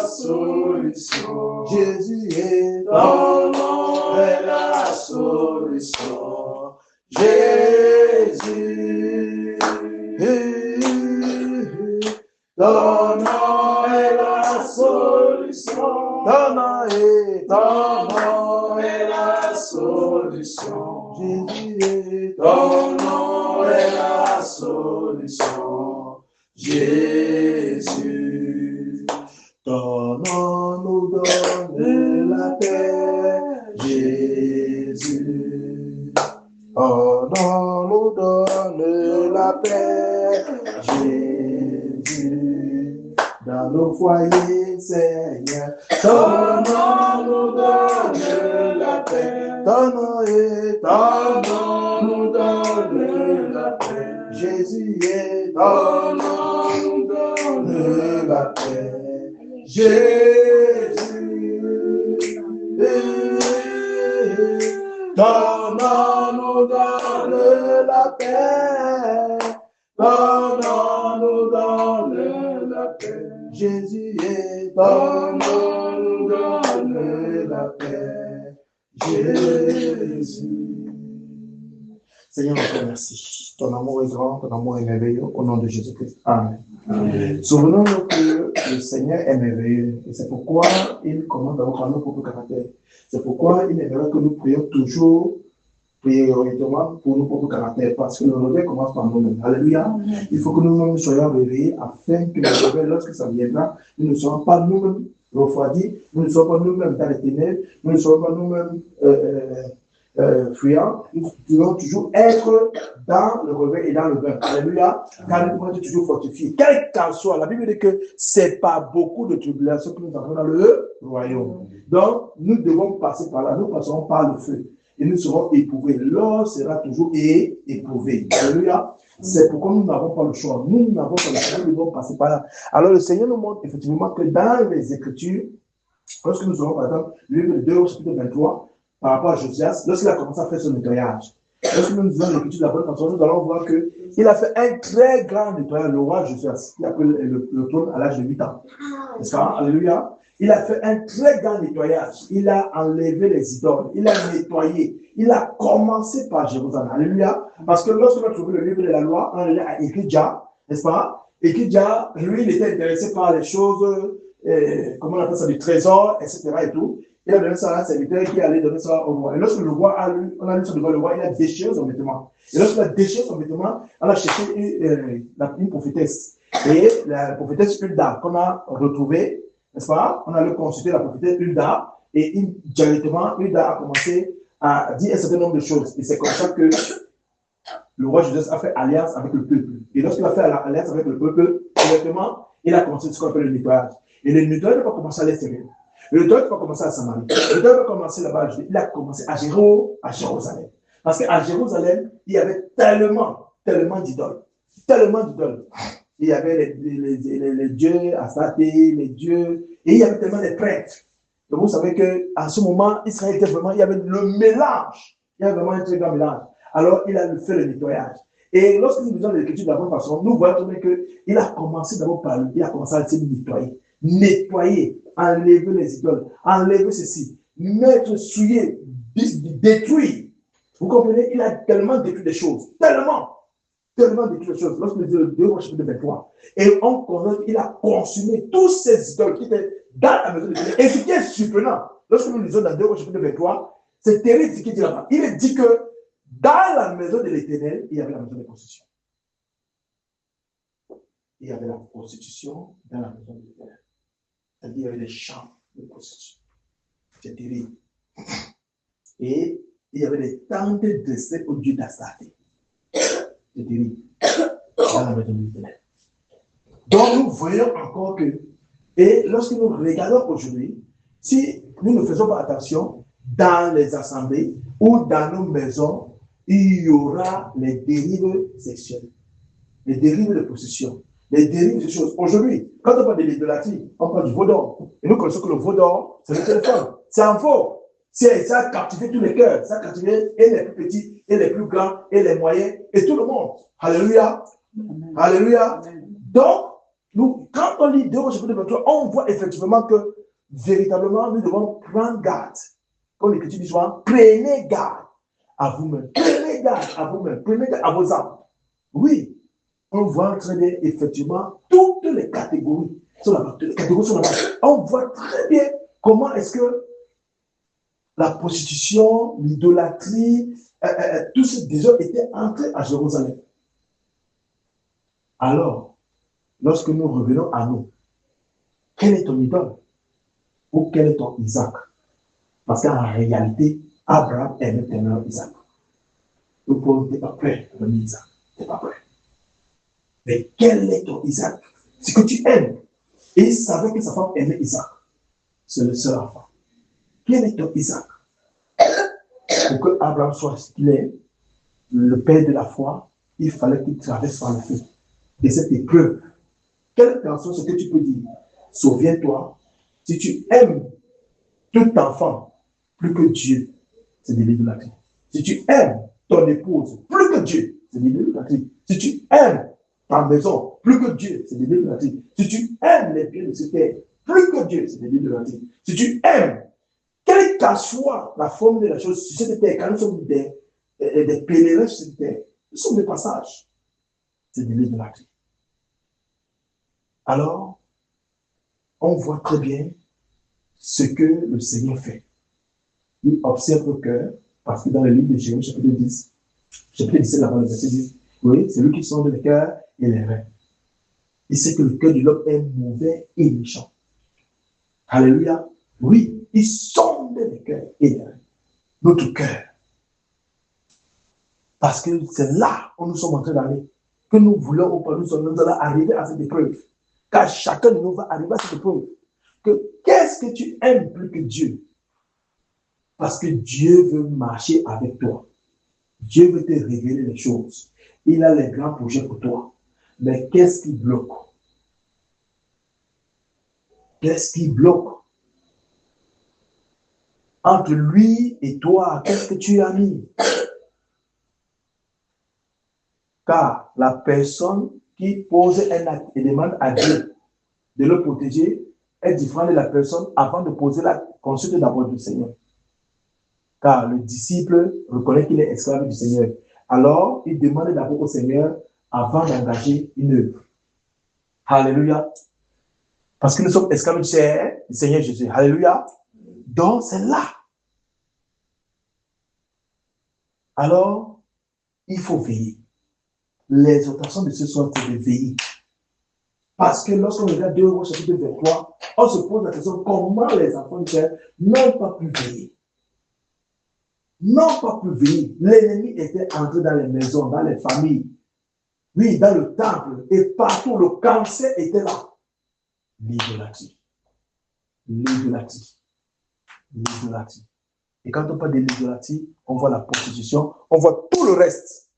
solution. Jésus est ton nom est la solution. Jésus. Ton nom est la solution. Ton nom est la solution. Jésus est ton nom est la solution. Jésus. nous donne la paix, Jésus. Oh non, nous donne la paix, Jésus. Dans nos foyers, Seigneur, ton nom nous donne la paix. Ton nom nous donne la paix. Jésus est ton nom nous donne la paix. Jésus, ton nom nous donne la paix. Ton nom nous donne la paix. Jésus est ton nom nous donne la paix. Jésus. Seigneur, on te remercie. Ton amour est grand, ton amour est merveilleux. Au nom de Jésus-Christ. Amen. Souvenons-nous que le Seigneur est merveilleux. Et c'est pourquoi il commande d'avoir notre propre caractère. C'est pourquoi il aimerait que nous prions toujours prioritairement pour nos propres caractères. Parce que le réveil commence par nous-mêmes. Alléluia. Il faut que nous-mêmes soyons réveillés afin que le réveil, lorsque ça viendra, nous ne soyons pas nous-mêmes refroidis, nous ne soyons pas nous-mêmes dans les ténèbres, nous ne soyons pas nous-mêmes fuyants. Nous devons toujours être dans le réveil et dans le bain. Alléluia. Car nous devons être toujours fortifiés. Quel qu'en soit, la Bible dit que c'est pas beaucoup de tribulations que nous avons dans le royaume. Donc, nous devons passer par là. Nous passerons par le feu. Et nous serons éprouvés. L'or sera toujours éprouvé. Alléluia. C'est pourquoi nous n'avons pas le choix. Nous n'avons pas le choix. Nous devons passer par là. Alors, le Seigneur nous montre effectivement que dans les Écritures, lorsque nous aurons, par exemple, le livre de 2 au chapitre 23, par rapport à Josias, lorsqu'il a commencé à faire son nettoyage, lorsque nous lisons l'écriture de la bonne façon, nous allons voir qu'il a fait un très grand nettoyage, le roi Josias, qui a pris le trône à l'âge de 8 ans. N'est-ce pas? Alléluia. Il a fait un très grand nettoyage. Il a enlevé les idoles. Il a nettoyé. Il a commencé par Jérusalem. Alléluia. Parce que lorsque nous trouvons le livre de la loi, on est à Ékidja, n'est-ce pas? Ékidja, lui, il était intéressé par les choses, comment on appelle ça, des trésors, etc. et tout. Il a donné ça à un serviteur qui allait donner ça au roi. Et lorsque le roi a lu, on a lu ça devant le roi, il a déchiré son vêtement. Et lorsqu'il a déchiré son vêtement, on a cherché une prophétesse. Et la prophétesse Hulda, qu'on a retrouvée, n'est-ce pas? On a le consulté la prophétesse Hulda. Et directement, Hulda a commencé à dire un certain nombre de choses. Et c'est comme ça que le roi Joseph a fait alliance avec le peuple. Et lorsqu'il a fait alliance avec le peuple, directement, il a commencé ce qu'on appelle le nettoyage. Et le nettoyage va commencer à l'extérieur. Le nettoyage va commencer à Samarie. Le nettoyage va commencer là-bas. Il a commencé à Jérusalem. Parce qu'à Jérusalem, il y avait tellement d'idoles. Tellement d'idoles. Il y avait les dieux Astarté, les dieux, et il y avait tellement de prêtres. Donc vous savez qu'à ce moment, Israël était vraiment, il y avait le mélange. Il y avait vraiment un très grand mélange. Alors, il a fait le nettoyage. Et lorsque nous lisons l'écriture de la bonne façon, nous voyons qu'il a commencé d'abord par il a commencé à se nettoyer. Nettoyer, enlever les idoles, enlever ceci, mettre, souiller, détruire. Vous comprenez? Il a tellement détruit des choses. Tellement détruit des choses. Lorsque nous lisons le 2 au chapitre 23, et on constate qu'il a consumé tous ces idoles qui étaient dans la maison de Dieu. Et ce qui est surprenant, lorsque nous lisons dans 2 au chapitre 23, c'est terrible ce qu'il dit là-bas. Il dit que dans la maison de l'Éternel, il y avait la maison de prostitution. Il y avait la prostitution dans la maison de l'Éternel. C'est-à-dire, il y avait des champs de prostitution. C'est terrible. Et il y avait des tentes dressées au dieu d'Astarté. C'est terrible. Dans la maison de l'Éternel. Donc, nous voyons encore que, et lorsque nous regardons aujourd'hui, si nous ne faisons pas attention, dans les assemblées ou dans nos maisons, il y aura les dérives sexuelles, les dérives de possession, les dérives de choses. Aujourd'hui, quand on parle de l'idolâtrie, on parle du veau d'or. Et nous connaissons que le veau d'or, c'est le téléphone. C'est un faux. Ça a captivé tous les cœurs. Ça a captivé et les plus petits, et les plus grands, et les moyens, et tout le monde. Alléluia. Alléluia. Donc, nous, quand on lit 2 chapitre 23, on voit effectivement que véritablement, nous devons prendre garde. Comme l'Écriture dit souvent, prenez garde à vous-même. Prenez garde à vous-même. Prenez garde à vos âmes. Oui, on voit très bien, effectivement, toutes les catégories sont là-bas. On voit très bien comment est-ce que la prostitution, l'idolâtrie, tous ces déjà étaient entrés à Jérusalem. Alors, lorsque nous revenons à nous, quelle est ton idole? ou quel est ton Isaac? Parce qu'en réalité, Abraham aimait tellement Isaac. Le pauvre n'est pas prêt à donner Isaac. Tu n'es pas prêt. Mais quel est ton Isaac? Ce que tu aimes. Et il savait que sa femme aimait Isaac. C'est le seul enfant. Quel est ton Isaac? Pour que Abraham soit ce qu'il est, le père de la foi, il fallait qu'il traverse par le feu. Et cette épreuve, quelle personne ce que tu peux dire? Souviens-toi, si tu aimes tout enfant plus que Dieu, c'est de l'idolâtrie. Si tu aimes ton épouse plus que Dieu, c'est de l'idolâtrie. Si tu aimes ta maison plus que Dieu, c'est de l'idolâtrie. Si tu aimes les biens de cette terre plus que Dieu, c'est de l'idolâtrie. Si tu aimes, quelle qu'en soit la forme de la chose sur cette terre, quand nous sommes des pèlerins sur cette terre, nous sommes des passages, c'est de l'idolâtrie. Alors, on voit très bien ce que le Seigneur fait. Il observe le cœur, parce que dans le livre de Jérémie, chapitre 10, chapitre 17, la verset 10, oui, c'est lui qui sonde le cœur et les reins. Il sait que le cœur de l'homme est mauvais et méchant. Alléluia. Oui, il sonde le cœur et les reins. Notre cœur. Parce que c'est là où nous sommes en train d'aller. Que nous voulons ou pas, nous allons arriver à cette épreuve. Car chacun de nous va arriver à cette épreuve. Qu'est-ce que tu aimes plus que Dieu? Parce que Dieu veut marcher avec toi. Dieu veut te révéler les choses. Il a les grands projets pour toi. Mais qu'est-ce qui bloque? Qu'est-ce qui bloque? Entre lui et toi, qu'est-ce que tu as mis? Car la personne qui pose un acte et demande à Dieu de le protéger est différente de la personne avant de poser la consulte d'abord du Seigneur. Car le disciple reconnaît qu'il est esclave du Seigneur. Alors, il demande d'abord au Seigneur avant d'engager une œuvre. Alléluia. Parce que nous sommes esclaves du Seigneur Jésus. Alléluia. Donc, c'est là. Alors, il faut veiller. L'exhortation de ce soir, c'est de veiller. Parce que lorsqu'on regarde 2 Rois chapitre 23, on se pose la question comment les enfants d'Israël n'ont pas pu veiller. N'ont pas pu veiller. L'ennemi était entré dans les maisons, dans les familles. Oui, dans le temple. Et partout, le cancer était là. L'idolâtrie. L'idolâtrie. L'idolâtrie. Et quand on parle de l'idolâtrie, on voit la prostitution, on voit tout le reste.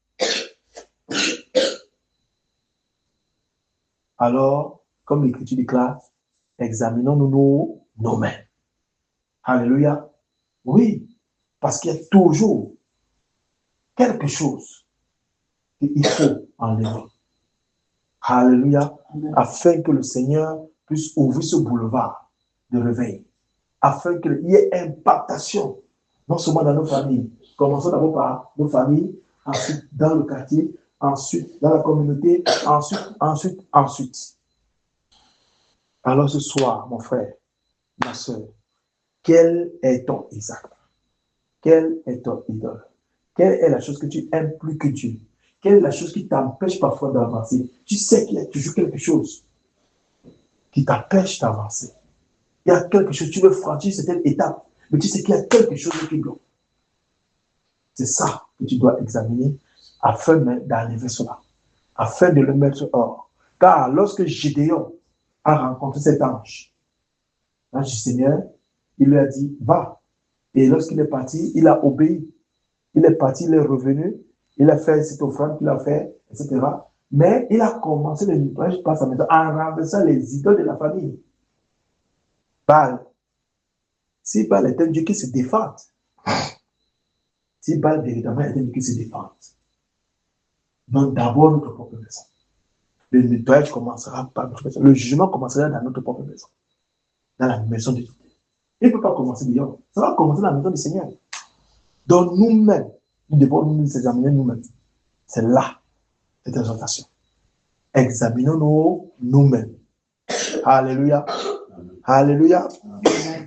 Alors, comme l'Écriture déclare, examinons-nous nos mains. Alléluia. Oui, parce qu'il y a toujours quelque chose qu'il faut enlever. Alléluia. Afin que le Seigneur puisse ouvrir ce boulevard de réveil. Afin qu'il y ait impactation, non seulement dans nos familles. Commençons d'abord par nos familles, ensuite dans le quartier, ensuite dans la communauté, ensuite. Alors ce soir, mon frère, ma soeur, quel est ton Isaac? Quel est ton idole? Quelle est la chose que tu aimes plus que Dieu? Quelle est la chose qui t'empêche parfois d'avancer? Tu sais qu'il y a toujours quelque chose qui t'empêche d'avancer. Il y a quelque chose, tu veux franchir cette étape, mais tu sais qu'il y a quelque chose qui bloque. C'est ça que tu dois examiner afin d'enlever cela, afin de le mettre hors. Car lorsque Gédéon a rencontré cet ange, l'ange du Seigneur, il lui a dit, va. Et lorsqu'il est parti, il a obéi. Il est parti, il est revenu, il a fait cette offrande qu'il a fait, etc. Mais il a commencé le nettoyage par sa maison en renversant les idoles de la famille. Baal. Si Baal est un Dieu qui se défend, si Baal véritablement est un Dieu qui se défend, donc d'abord notre propre maison. Le nettoyage commencera par notre maison. Le jugement commencera dans notre propre maison. Dans la maison de Dieu. Il ne peut pas commencer dehors. Ça va commencer dans la maison du Seigneur. Donc nous-mêmes, nous devons nous examiner nous-mêmes. C'est là, cette exhortation. Examinons-nous nous-mêmes. Alléluia. Alléluia.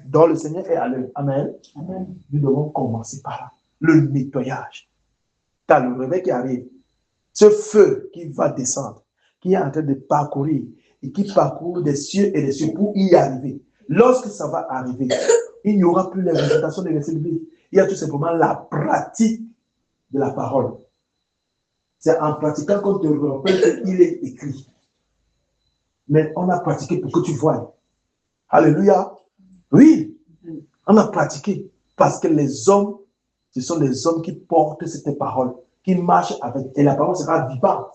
Donc le Seigneur est à l'œuvre. Amen. Amen. Nous devons commencer par là. Le nettoyage. Car le réveil qui arrive, ce feu qui va descendre, qui est en train de parcourir et qui parcourt des cieux et des cieux pour y arriver. Lorsque ça va arriver, il n'y aura plus les récitations des versets bibliques. Il y a tout simplement la pratique de la parole. C'est en pratiquant qu'on te rappelle qu'il est écrit. Mais on a pratiqué pour que tu vois. Alléluia. Oui, on a pratiqué parce que les hommes, ce sont les hommes qui portent cette parole, qui marchent avec. Et la parole sera vivante.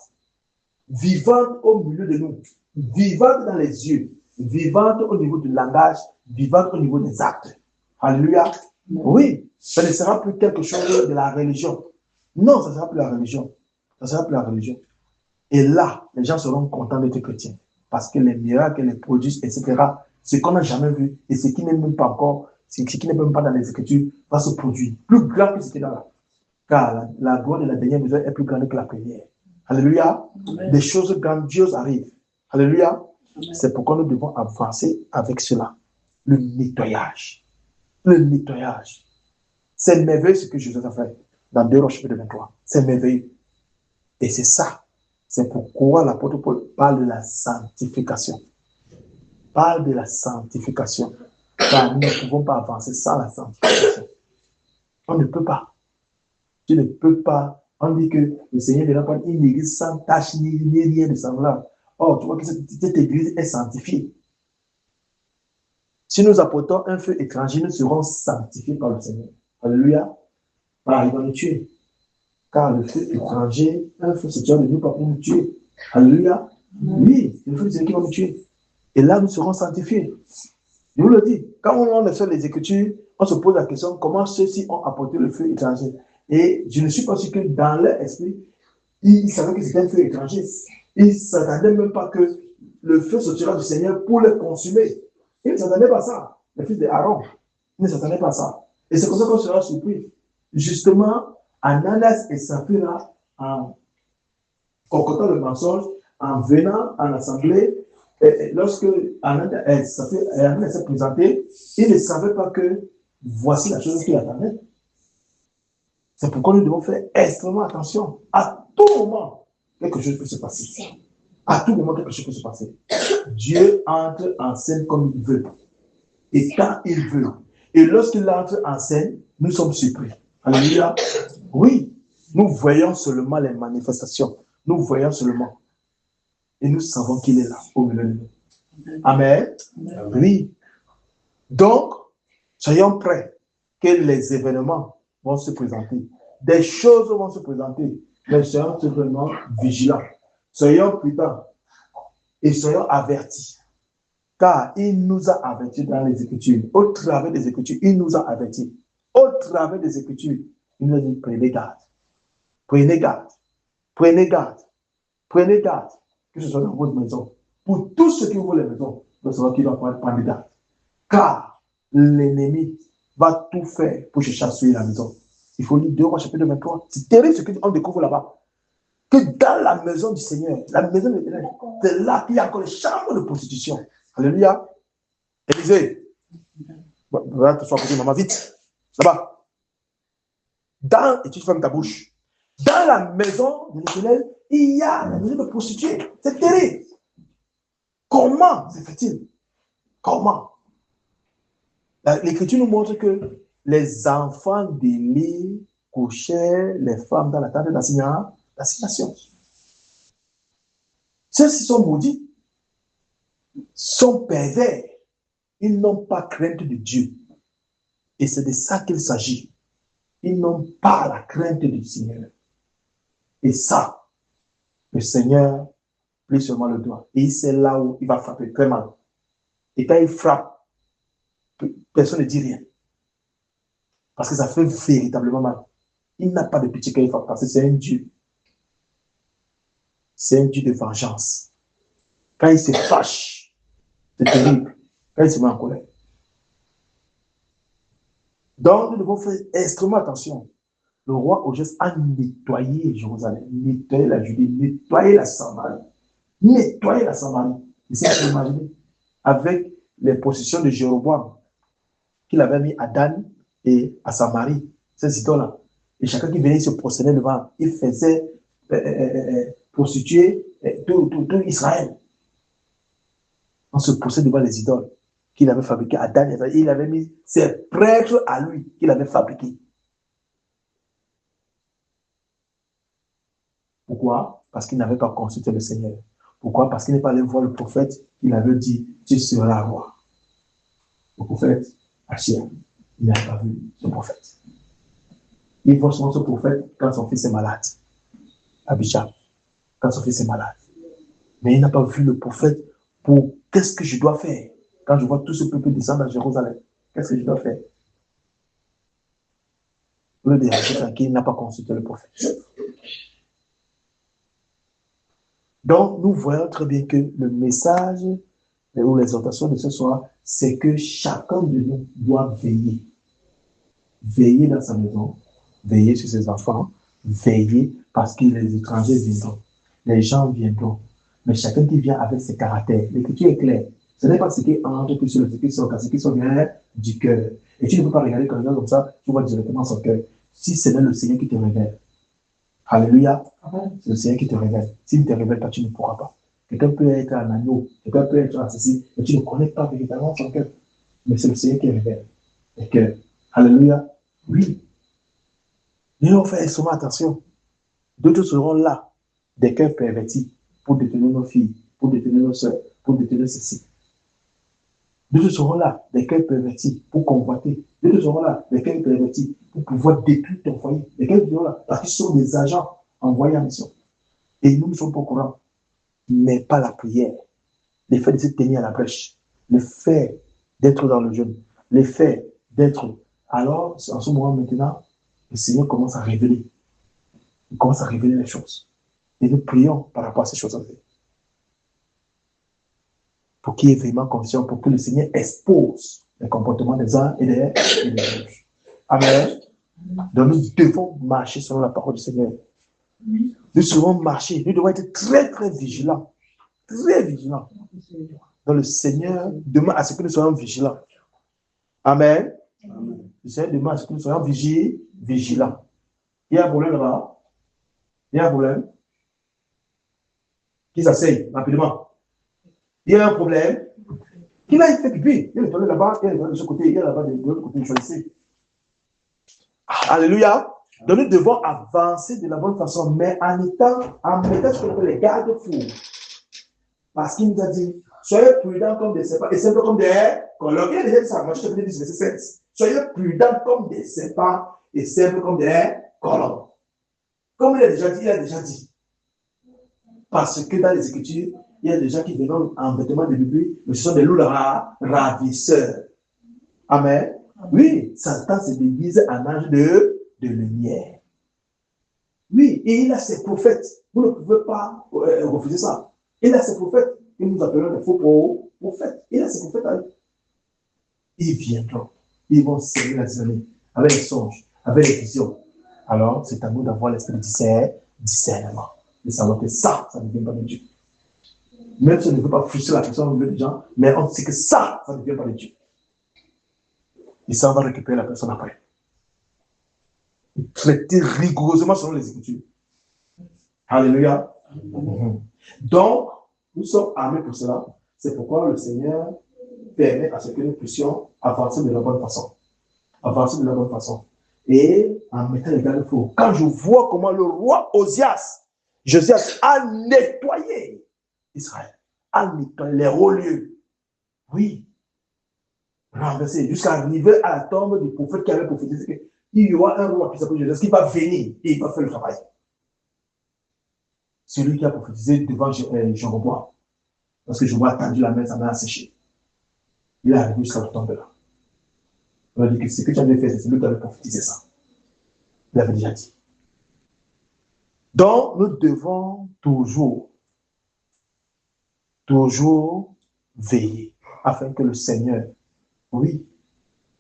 Vivante au milieu de nous. Vivante dans les yeux. Vivante au niveau du langage. Vivante au niveau des actes. Alléluia. Oui, ça ne sera plus quelque chose de la religion. Non, ça ne sera plus la religion. Ça ne sera plus la religion. Et là, les gens seront contents d'être chrétiens. Parce que les miracles, les prodiges, etc., ce qu'on n'a jamais vu et ce qui n'est même pas encore, ce qui n'est même pas dans les Écritures, va se produire. Plus grand que ce qui est dans là. Car la gloire de la dernière maison est plus grande que la première. Alléluia. Amen. Des choses grandioses arrivent. Alléluia. C'est pourquoi nous devons avancer avec cela. Le nettoyage. Le nettoyage. C'est merveilleux ce que Jésus a fait dans 2 Romains chapitre 23. C'est merveilleux. Et c'est ça. C'est pourquoi l'apôtre Paul parle de la sanctification. Parle de la sanctification. Car nous ne pouvons pas avancer sans la sanctification. On ne peut pas. Tu ne peux pas. On dit que le Seigneur viendra prendre une église sans tache ni rien de semblable. Or, tu vois que cette église est sanctifiée. Si nous apportons un feu étranger, nous serons sanctifiés par le Seigneur. Alléluia. Par il va nous tuer. Car le feu étranger, un feu se tient de nous pas pour nous tuer. Alléluia. Oui, le feu c'est qui va nous tuer. Et là, nous serons sanctifiés. Je vous le dis, quand on a fait les Écritures, on se pose la question comment ceux-ci ont apporté le feu étranger. Et je ne suis pas sûr que dans leur esprit, ils savaient que c'était un feu étranger. Ils ne s'attendaient même pas que le feu sortira du Seigneur pour les consumer. Ils ne s'attendaient pas à ça. Les fils d'Aaron, ils ne s'attendaient pas à ça. Et c'est comme ça qu'on sera surpris. Justement, Ananias et Saphira, en concoctant le mensonge, en venant en assemblée, lorsque Ananias s'est présenté, ils ne savaient pas que voici la chose qu'ils attendaient. C'est pourquoi nous devons faire extrêmement attention. À tout moment, quelque chose peut se passer. À tout moment, quelque chose peut se passer. Dieu entre en scène comme il veut. Et quand il veut. Et lorsqu'il entre en scène, nous sommes surpris. Alléluia. Oui, nous voyons seulement les manifestations. Nous voyons seulement. Et nous savons qu'il est là, au milieu de nous. Amen. Oui. Donc, soyons prêts que les événements vont se présenter. Des choses vont se présenter. Mais soyons simplement vigilants. Soyons prudents. Et soyons avertis. Car il nous a avertis dans les Écritures. Au travers des Écritures, il nous a avertis. Au travers des Écritures, il nous a dit prenez garde. Prenez garde. Prenez garde. Prenez garde. Que ce soit dans votre maison. Pour tous ceux qui ouvrent les maisons, vous savez qu'il va prendre garde. Car l'ennemi va tout faire pour chercher à suivre la maison. Il faut lire 2 Romains chapitre 23. C'est terrible ce qu'on découvre là-bas. Que dans la maison du Seigneur, la maison de l'Éternel, c'est là qu'il y a encore les chambres de prostitution. Alléluia. Élisée. Va te sois maman, vite. Là-bas. Et tu fermes ta bouche. Dans la maison de l'Éternel, il y a la maison de prostituée. C'est terrible. Comment se fait-il? Comment? L'Écriture nous montre que les enfants d'Élie couchaient les femmes dans la tente d'assignation. Ceux-ci sont maudits, sont pervers. Ils n'ont pas crainte de Dieu. Et c'est de ça qu'il s'agit. Ils n'ont pas la crainte du Seigneur. Et ça, le Seigneur plie seulement le doigt. Et c'est là où il va frapper très mal. Et quand il frappe, personne ne dit rien. Parce que ça fait véritablement mal. Il n'a pas de pitié quand il frappe, parce que c'est un Dieu. C'est un Dieu de vengeance. Quand il se fâche, c'est terrible. Quand il se met en colère. Donc, nous devons faire extrêmement attention. Le roi Ojès a nettoyé Jérusalem, nettoyé la Judée, nettoyé la Samarie. Nettoyé la Samarie. Essayez de l'imaginer. Avec les possessions de Jéroboam, qu'il avait mis à Dan et à Samarie, ces idoles-là. Et chacun qui venait se prosterner devant, il faisait prostituer tout Israël. On se procède devant les idoles qu'il avait fabriqué. Adam, il avait mis ses prêtres à lui qu'il avait fabriqués. Pourquoi? Parce qu'il n'avait pas consulté le Seigneur. Pourquoi? Parce qu'il n'est pas allé voir le prophète. Il avait dit, tu seras roi. Le prophète, Achia, il n'a pas vu ce prophète. Il voit souvent ce prophète quand son fils est malade. Abijah, quand son fils est malade. Mais il n'a pas vu le prophète pour qu'est-ce que je dois faire quand je vois tout ce peuple descendre à Jérusalem. Qu'est-ce que je dois faire? Le déranger tranquille, il n'a pas consulté le prophète. Donc, nous voyons très bien que le message ou l'exhortation de ce soir, c'est que chacun de nous doit veiller. Veiller dans sa maison, veiller sur ses enfants, veiller parce que les étrangers viendront, les gens viendront. Mais chacun qui vient avec ses caractères, l'écriture est claire. Ce n'est pas ce qui entre que sur le ce qui sort bien du cœur. Et tu ne peux pas regarder comme ça, tu vois directement son cœur. Si ce n'est le Seigneur qui te révèle. Alléluia. C'est le Seigneur qui te révèle. S'il ne te révèle pas, tu ne pourras pas. Quelqu'un peut être un agneau, quelqu'un peut être un ceci, mais tu ne connais pas véritablement son cœur. Mais c'est le Seigneur qui révèle. Et que, alléluia, oui. Nous devons faire extrêmement attention. D'autres seront là, des cœurs pervertis, pour détenir nos filles, pour détenir nos soeurs, pour détenir ceci. D'autres seront là, des cœurs pervertis, pour convoiter. D'autres seront là, des cœurs pervertis, pour pouvoir détruire ton foyer. Des cœurs seront là, parce qu'ils sont des agents envoyés en mission. Et nous ne sommes pas au courant. Mais pas la prière. Le fait de se tenir à la brèche. Le fait d'être dans le jeûne. Le fait d'être... Alors, en ce moment maintenant, le Seigneur commence à révéler. Il commence à révéler les choses. Et nous prions par rapport à ces choses-là. Pour qu'il y ait vraiment conscience, pour que le Seigneur expose les comportements des uns et des autres. Amen. Donc nous devons marcher selon la parole du Seigneur. Nous devons marcher, nous devons être très très vigilants. Très vigilants. Donc le Seigneur demande à ce que nous soyons vigilants. Amen. Amen. Le Seigneur demande à ce que nous soyons vigilants. Il y a un problème là-bas. Il y a un problème. Qui s'asseye rapidement. Il y a un problème. Qui là, il fait pipi. Il y a le toilette là-bas, il y a le toilette de ce côté, il y a là-bas de l'autre côté, choisissez. Alléluia. Donc nous devons avancer de la bonne façon, mais en mettant ce qu'on appelle les garde-fous. Parce qu'il nous a dit, soyez prudents comme des serpents et simples comme des colombe. Il a déjà dit ça, moi je te dis verset 7. Soyez prudents comme des serpents et simples comme des colombes. Comme il a déjà dit. Parce que dans les Écritures, il y a des gens qui viennent en vêtements de bébé, mais ce sont des loups ravisseurs. Amen. Oui, Satan se déguise en ange de lumière. Oui, et il a ses prophètes. Vous ne pouvez pas refuser ça. Il a ses prophètes, que nous appelons des faux prophètes. Il a ses prophètes à lui. Ils viendront. Ils vont servir les années avec les songes, avec les visions. Alors, c'est à nous d'avoir l'esprit de discernement. De savoir que ça ne vient pas de Dieu. Même si on ne veut pas frustrer la personne au milieu des gens, mais on sait que ça ne vient pas de Dieu. Et ça, on va récupérer la personne après. Traiter rigoureusement selon les Écritures. Alléluia. Donc, nous sommes armés pour cela. C'est pourquoi le Seigneur permet à ce que nous puissions avancer de la bonne façon. Avancer de la bonne façon. Et en mettant les garde-fous. Quand je vois comment le roi Josias a nettoyé Israël, a nettoyé les hauts lieux. Oui. Renversé jusqu'à arriver à la tombe du prophète qui avait prophétisé qu'il y aura un roi qui s'appelle Josias qui va venir et il va faire le travail. Celui qui a prophétisé devant Jéroboam. Parce que Jéroboam a tendu la main, sa main a séché. Il est arrivé jusqu'à la tombe là. On a dit que ce que tu avais fait, c'est celui qui avait prophétisé ça. Il avait déjà dit. Donc, nous devons toujours veiller afin que le Seigneur,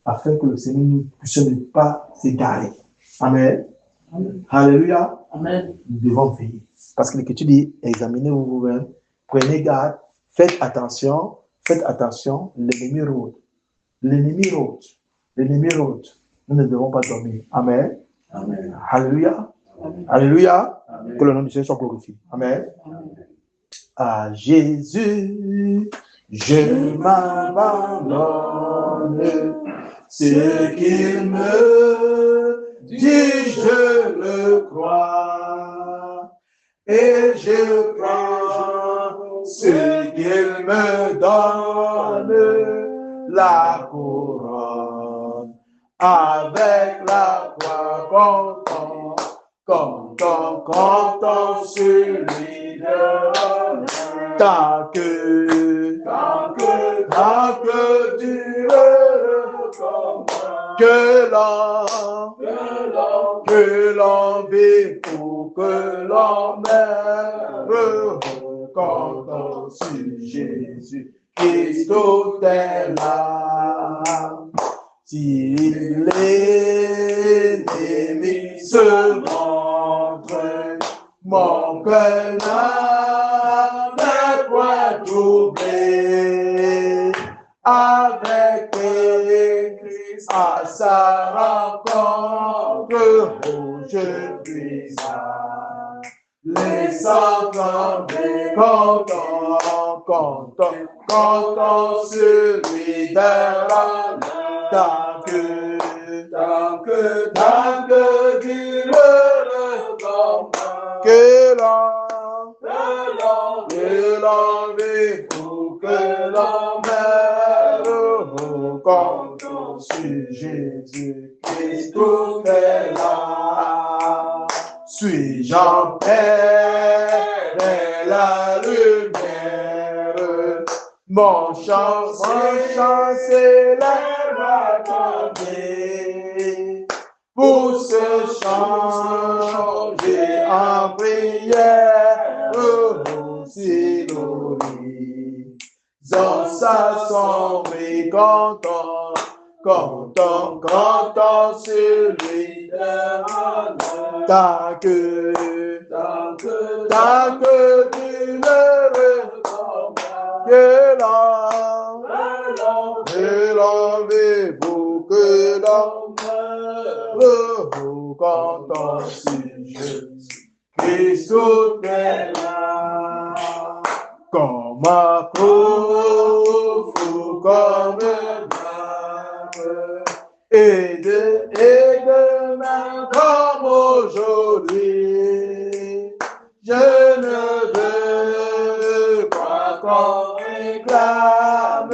afin que le Seigneur ne puisse ne pas s'égarer. Amen. Amen. Alléluia. Amen. Nous devons veiller. Parce que l'Écriture dit, examinez-vous vous-même, prenez garde, faites attention, l'ennemi rôde. L'ennemi rôde. Nous ne devons pas dormir. Amen. Amen. Alléluia. Amen. Alléluia. Amen. Que le nom du Seigneur soit glorifié. Amen. Amen. À Jésus, Je m'abandonne. Ce qu'il me dit, je le crois. Et je prends ce qu'il me donne, la couronne, avec la croix content, celui de l'honneur. Tant que dure que l'on vit pour que l'on meure, content sur Jésus, Christ est là. Si l'ennemi se montre, mon cœur n'a point troublé. Avec Christ à sa rencontre, où je puis laissant tomber, content celui de l'honneur. Tant que dure le combat, que l'on vit pour que l'on meure, comptons sur Jésus, Christ tout est là. Suis-je en paix et la lumière, mon chant s'élève à canter. Pour ce chant, j'ai en prière, aussi l'horizon s'assombrit, content celui de l'honneur. Tant que tu le recommandes, que l'on vit pour que l'on meure, content sur Jésus, Christ tout est là. Comme un fou, comme et demain comme aujourd'hui, je ne veux pas qu'on réclame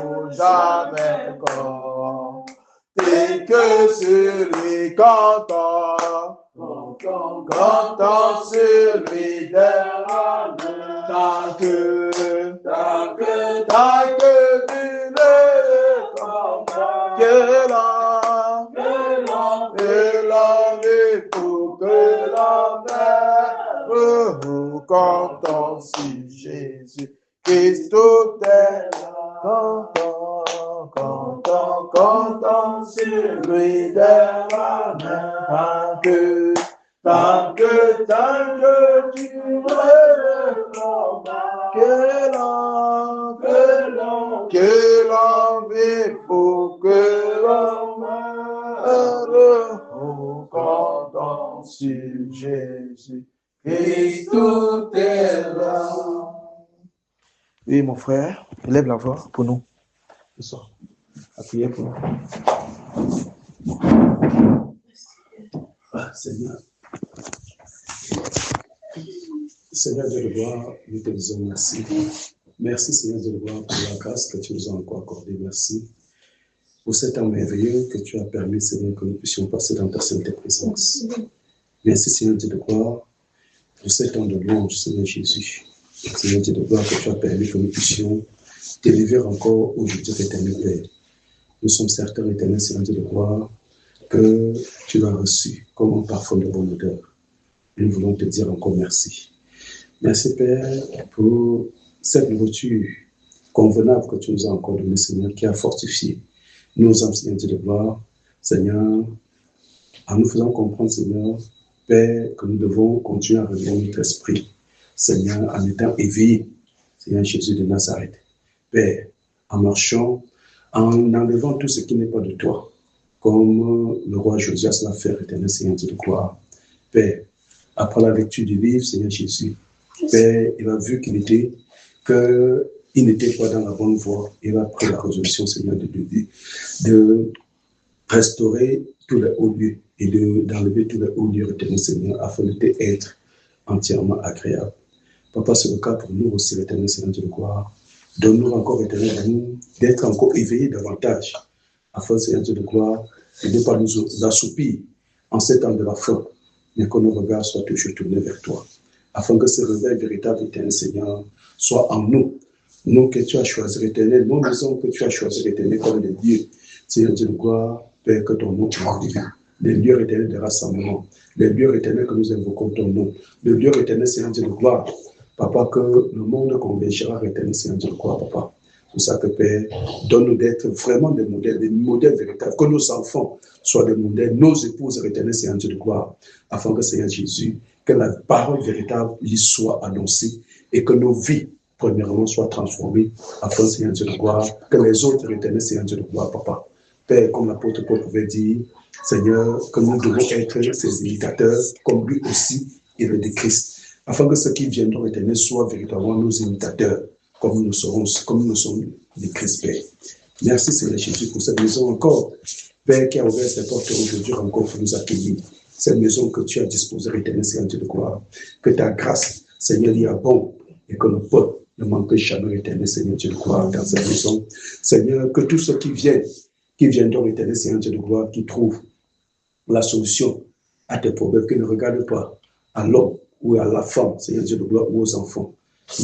ou jamais compter que celui content celui de l'honneur. Tant que tu le comprends, que l'on vit pour que l'on meure, content sur Jésus, Christ tout est là. Content celui de l'honneur. Tant que tu me recommandes, que l'on vit pour que l'on meure, content sur Jésus, Christ tout est là. Oui, mon frère, lève la voix pour nous. Ce soir, appuyez pour nous. Seigneur. Seigneur Dieu de gloire, nous te disons merci. Merci Seigneur Dieu de gloire pour la grâce que tu nous as encore accordée. Merci pour cet temps merveilleux que tu as permis, Seigneur, que nous puissions passer dans ta sainte présence. Merci Seigneur Dieu de gloire pour cet temps de louange, Seigneur Jésus. Seigneur Dieu de gloire que tu as permis que nous puissions t'élever encore aujourd'hui, éternel Père. Nous sommes certains, éternel Seigneur Dieu de gloire, que tu l'as reçu comme un parfum de bonne odeur. Nous voulons te dire encore merci. Merci Père pour cette nourriture convenable que tu nous as encore donnée, Seigneur, qui a fortifié nos âmes, Seigneur Dieu de gloire. Seigneur, en nous faisant comprendre, Seigneur, Père, que nous devons continuer à réveiller notre esprit, Seigneur, en étant éveillés, Seigneur Jésus de Nazareth. Père, en marchant, en enlevant tout ce qui n'est pas de toi, comme le roi Josias l'a fait, éternel Seigneur Dieu de gloire. Père, après la lecture du livre, Seigneur Jésus, Père, il a vu qu'il il n'était pas dans la bonne voie. Il a pris la résolution, Seigneur, de restaurer tous les hauts lieux et d'enlever tous les hauts lieux retenus, Seigneur, afin de être entièrement agréable. Papa, c'est le cas pour nous aussi, l'éternel Seigneur de gloire. Donne-nous encore, éternel, à nous d'être encore éveillés davantage, afin, Seigneur de gloire, de ne pas nous assoupir en ces temps de la fin, mais que nos regards soient toujours tournés vers toi, afin que ce réveil véritable, éternel Seigneur, soit en nous. Nous que tu as choisi, éternel, nos maisons que tu as choisi, éternel, comme des lieux, Seigneur de gloire, Père, que ton nom glorifie. Les lieux éternels de rassemblement, les lieux éternels que nous invoquons ton nom, les lieux éternels, Seigneur de gloire, Papa, que le monde convergera, éternel Seigneur de gloire, Papa. C'est ça que Père, donne-nous d'être vraiment des modèles véritables, que nos enfants soient des modèles, nos épouses, éternel Seigneur de gloire, afin que Seigneur Jésus, que la parole véritable lui soit annoncée et que nos vies, premièrement, soient transformées, afin, Seigneur de gloire, que les autres, éternel Seigneur de gloire, Papa. Père, comme l'apôtre Paul pouvait dire, Seigneur, que nous devons être ses imitateurs, comme lui aussi, il est de Christ, afin que ceux qui viendront, éternel, soient véritablement nos imitateurs, comme nous sommes de Christ, Père. Merci, Seigneur Jésus, pour cette maison encore, Père, qui a ouvert ses portes aujourd'hui encore pour nous accueillir. Cette maison que tu as disposée, éternel, Seigneur de gloire. Que ta grâce, Seigneur, y abonde et que le peuple ne manque jamais, éternel, Seigneur de gloire, dans cette maison. Seigneur, que tous ceux qui viendront, éternel, Seigneur de gloire, qui trouvent la solution à tes problèmes, qui ne regardent pas à l'homme ou à la femme, Seigneur Dieu de gloire, ou aux enfants,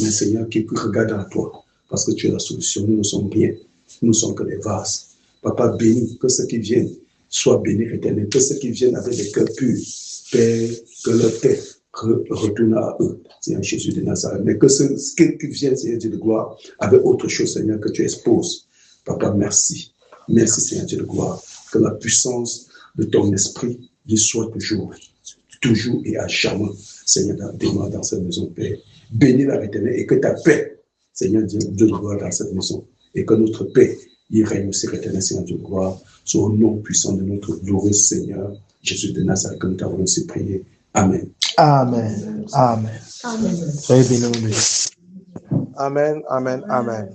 mais Seigneur, qui regardent à toi, parce que tu es la solution. Nous ne sommes rien, nous ne sommes que des vases. Papa, bénis, que ceux qui viennent soient bénis, éternel, que ceux qui viennent avec des cœurs purs, Père, que leur tête retourne à eux, Seigneur Jésus de Nazareth, mais que ceux qui viennent, Seigneur Dieu de gloire, avec autre chose, Seigneur, que tu exposes. Papa, merci. Merci, Seigneur Dieu de gloire, que la puissance de ton esprit y soit toujours et à jamais, Seigneur, demeure dans cette maison, Père. Bénis la éternelle et que ta paix, Seigneur Dieu de gloire, dans cette maison, et que notre paix y règne aussi, éternel, Seigneur Dieu de gloire, soit au nom puissant de notre glorieux Seigneur, Jésus de Nazareth, que nous t'avons ainsi prié. Amen. Amen. Amen. Amen. Soyez bénis. Amen. Amen. Amen.